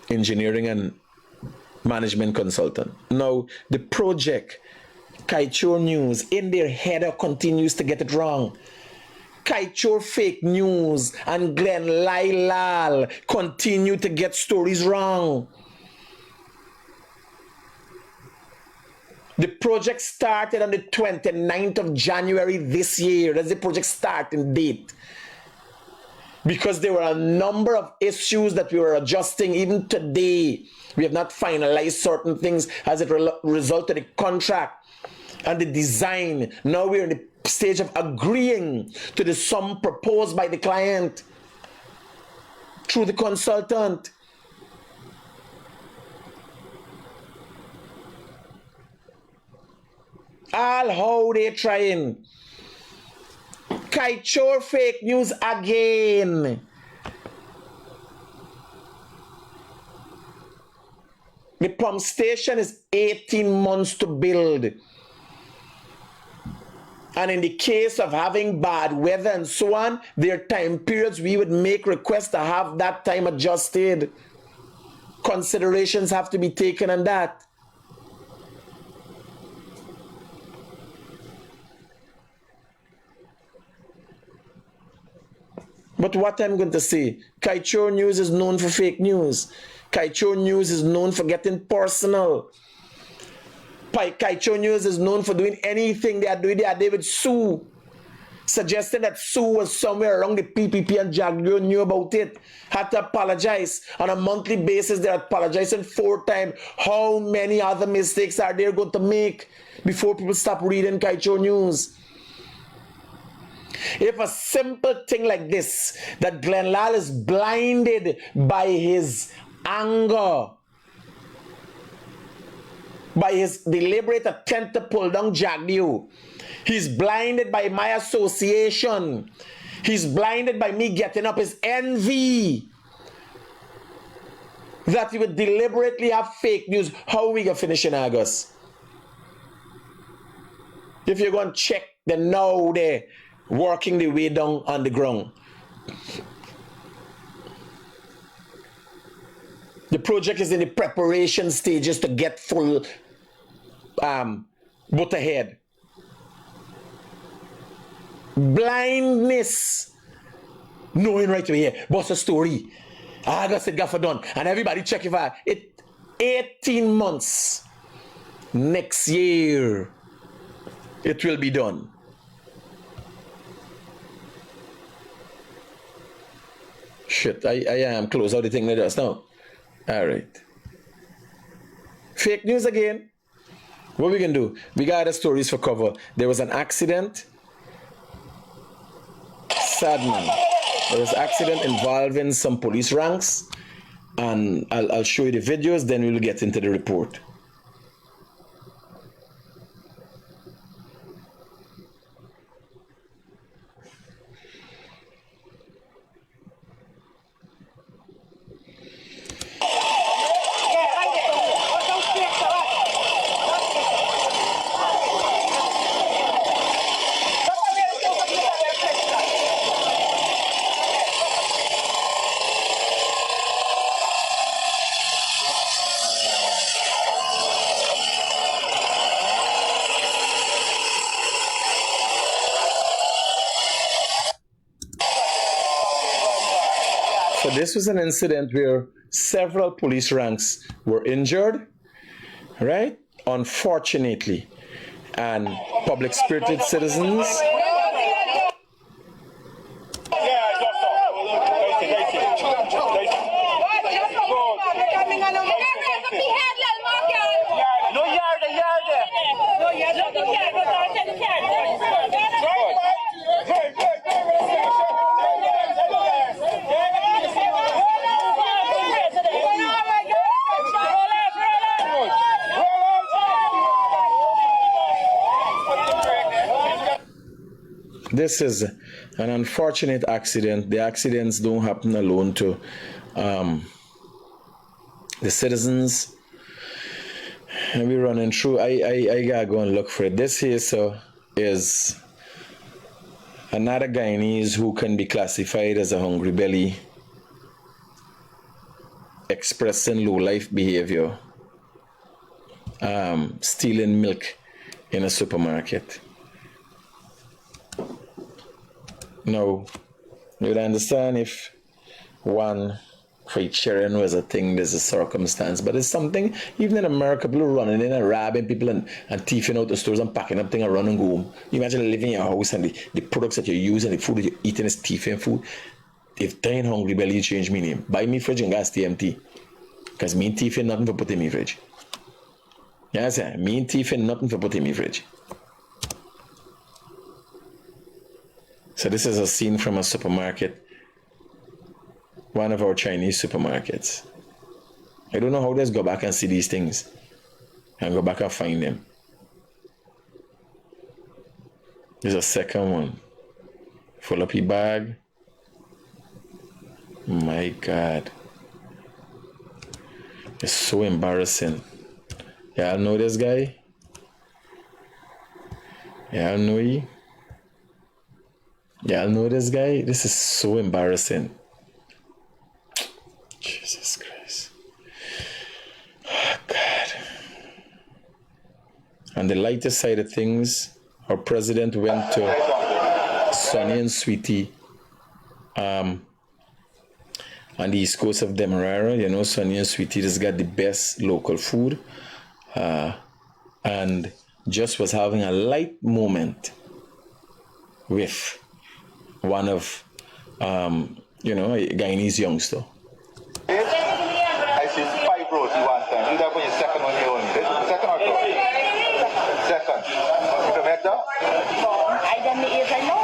S1: engineering and management consultant. Now, the project, Kaieteur News, in their header continues to get it wrong. Kaieteur fake news and Glen Lyle continue to get stories wrong. The project started on the 29th of January this year. That's the project starting date. Because there were a number of issues that we were adjusting even today. We have not finalized certain things as it resulted in the contract and the design. Now we're in the stage of agreeing to the sum proposed by the client through the consultant. All how they trying. Kaieteur fake news again. The pump station is 18 months to build. And in the case of having bad weather and so on, there are time periods we would make requests to have that time adjusted. Considerations have to be taken on that. But what I'm going to say, Kaieteur News is known for fake news. Kaieteur News is known for getting personal. Kaieteur News is known for doing anything they are doing. They are there with Sue, suggesting that Sue was somewhere around the PPP and Jagdio knew about it, had to apologize. On a monthly basis, they're apologizing 4 times. How many other mistakes are they going to make before people stop reading Kaieteur News? If a simple thing like this, that Glen is blinded by his anger, by his deliberate attempt to pull down Jagdio, he's blinded by my association, he's blinded by me getting up his envy, that he would deliberately have fake news. How are we going to finish in August? If you're going to check, then now they're working their way down on the ground. The project is in the preparation stages to get full boat ahead. Blindness. Knowing right away here, what's the story? August it got for done. And everybody check if it 18 months. Next year it will be done. Shit, I am close out the thing like this now. Alright. Fake news again. What we can do? We got the stories for cover. There was an accident. Sad man. There was an accident involving some police ranks. And I'll show you the videos, then we'll get into the report. So this was an incident where several police ranks were injured, right? Unfortunately. And public-spirited citizens this is an unfortunate accident. The accidents don't happen alone to the citizens. And we're running through. I gotta go and look for it. This here is another Guyanese who can be classified as a hungry belly, expressing low life behavior, stealing milk in a supermarket. Now, you would understand if one freight sharing was a thing, there's a circumstance, but it's something, even in America, people are running in and robbing people and thieving out the stores and packing up things and running home. You imagine living in your house and the products that you use and the food that you're eating is thieving food. If dying hungry belly, you change me name. Buy me fridge and gas TMT. Because me thieving nothing for put in me fridge. You understand? Me thieving nothing for put in me fridge. So this is a scene from a supermarket, one of our Chinese supermarkets. I don't know how let's go back and see these things and go back and find them. There's a second one. Full up your bag. My God. It's so embarrassing. Y'all know this guy? Y'all know he? Y'all know this guy? This is so embarrassing. Jesus Christ. Oh, God. On the lighter side of things, our president went to Sonny and Sweetie on the east coast of Demerara. You know, Sonny and Sweetie just got the best local food. And just was having a light moment with one of, a Guyanese youngster.
S9: I see 5 rosy one time. You got put your second on your own. Second or third? Second. You can make that?
S3: I don't know if I know.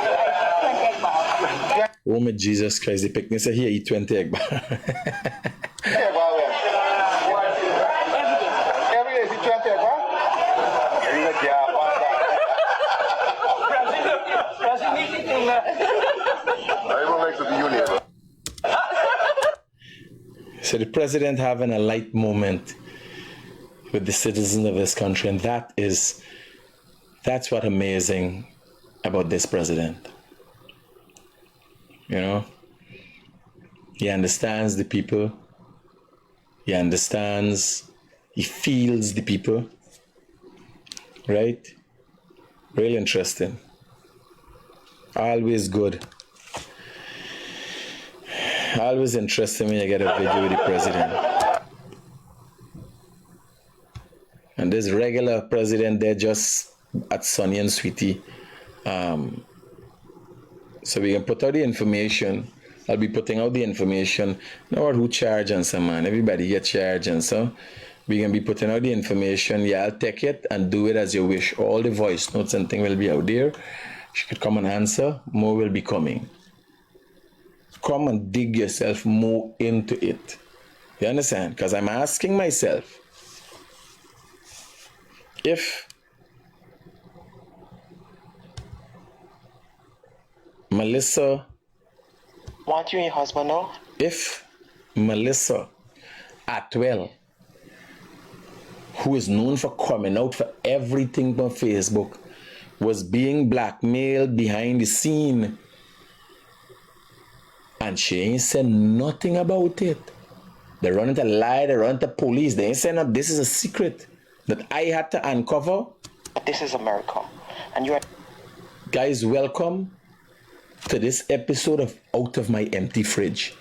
S3: 20 egg.
S1: Oh my Jesus Christ, the picnic say here eat 20 egg bar.
S9: Every day is 20 egg bar? I don't like to be union.
S1: So the president having a light moment with the citizens of this country, and that's what amazing about this president. You know, he understands the people. He understands, he feels the people. Right? Really interesting. Always good. Always interesting when you get a video with the president. And this regular president, they're just at Sonny and Sweetie. So we can put out the information. I'll be putting out the information. Know who charge and some man. Everybody get charged and so. We can be putting out the information. Yeah, I'll take it and do it as you wish. All the voice notes and things will be out there. You could come and answer. More will be coming. Come and dig yourself more into it. You understand? Because I'm asking myself, if Melissa...
S2: Want you and your husband now?
S1: If Melissa Atwell, who is known for coming out for everything on Facebook, was being blackmailed behind the scene, and she ain't said nothing about it. They run into lie, they run into police. They ain't saying that this is a secret that I had to uncover.
S2: But this is America, and you are...
S1: Guys, welcome to this episode of Out of My Empty Fridge.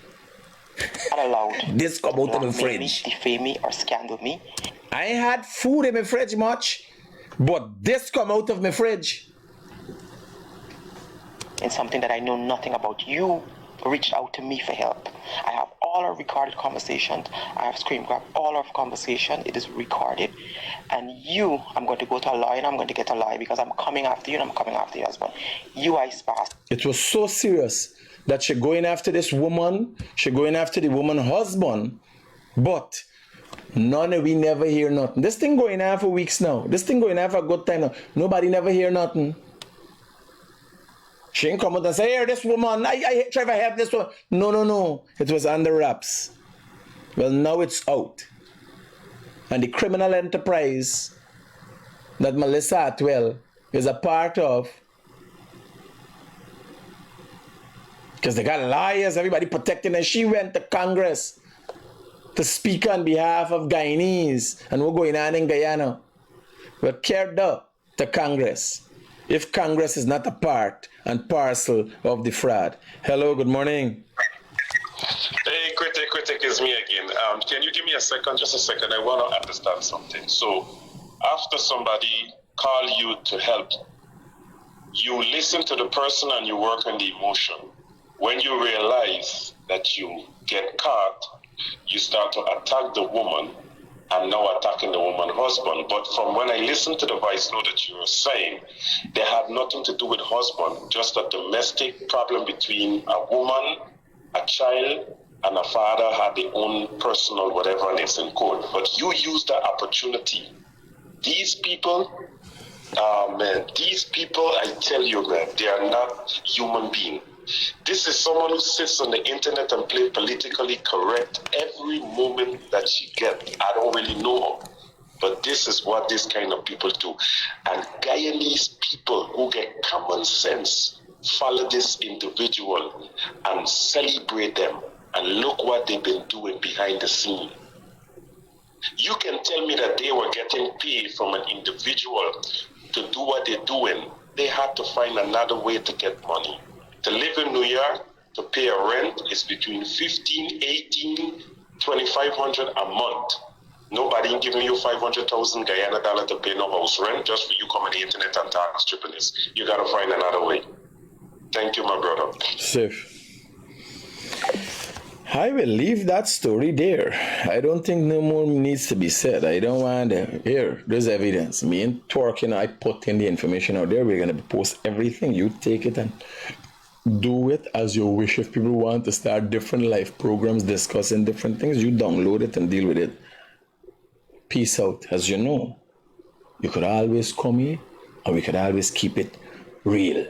S2: Not allowed.
S1: This come out of my fridge.
S2: Defame me or scandal me.
S1: I ain't had food in my fridge much, but this come out of my fridge.
S2: In something that I know nothing about. You reached out to me for help. I have all our recorded conversations. I have screen grabbed all our conversation. It is recorded. And you, I'm going to go to a lawyer and I'm going to get a lawyer because I'm coming after you and I'm coming after your husband. You are fast.
S1: It was so serious that she going after this woman. She going after the woman's husband. But none of we never hear nothing. This thing going on for weeks now. This thing going on for a good time now. Nobody never hear nothing. She ain't come out and say, hey, this woman, I try to help this one. No. It was under wraps. Well, now it's out. And the criminal enterprise that Melissa Atwell is a part of, because they got lawyers, everybody protecting her. She went to Congress to speak on behalf of Guyanese and what's going on in Guyana. We're carried up to Congress. If Congress is not a part and parcel of the fraud. Hello, good morning.
S7: Hey, Critic is me again. Can you give me a second, just a second? I want to understand something. So, after somebody call you to help, you listen to the person and you work on the emotion. When you realize that you get caught, you start to attack the woman and now attacking the woman's husband. But from when I listened to the voice note that you were saying, they had nothing to do with husband, just a domestic problem between a woman, a child, and a father had their own personal whatever and it's in court. But you used that opportunity. These people, I tell you, man, they are not human beings. This is someone who sits on the internet and play politically correct every moment that she gets. I don't really know her, but this is what this kind of people do. And Guyanese people who get common sense follow this individual and celebrate them. And look what they've been doing behind the scene. You can tell me that they were getting paid from an individual to do what they're doing. They had to find another way to get money. To live in New York, to pay a rent is between 15, 18, 2,500 a month. Nobody giving you 500,000 Guyana dollar to pay no house rent just for you come on the internet and talk strippiness. You gotta find another way. Thank you, my brother.
S1: Safe. I will leave that story there. I don't think no more needs to be said. I don't want to. Here, there's evidence. Me and Twerking, I put in the information out there. We're going to post everything. You take it and do it as you wish. If people want to start different life programs discussing different things, you download it and deal with it. Peace out. As you know, you could always come here and we could always keep it real.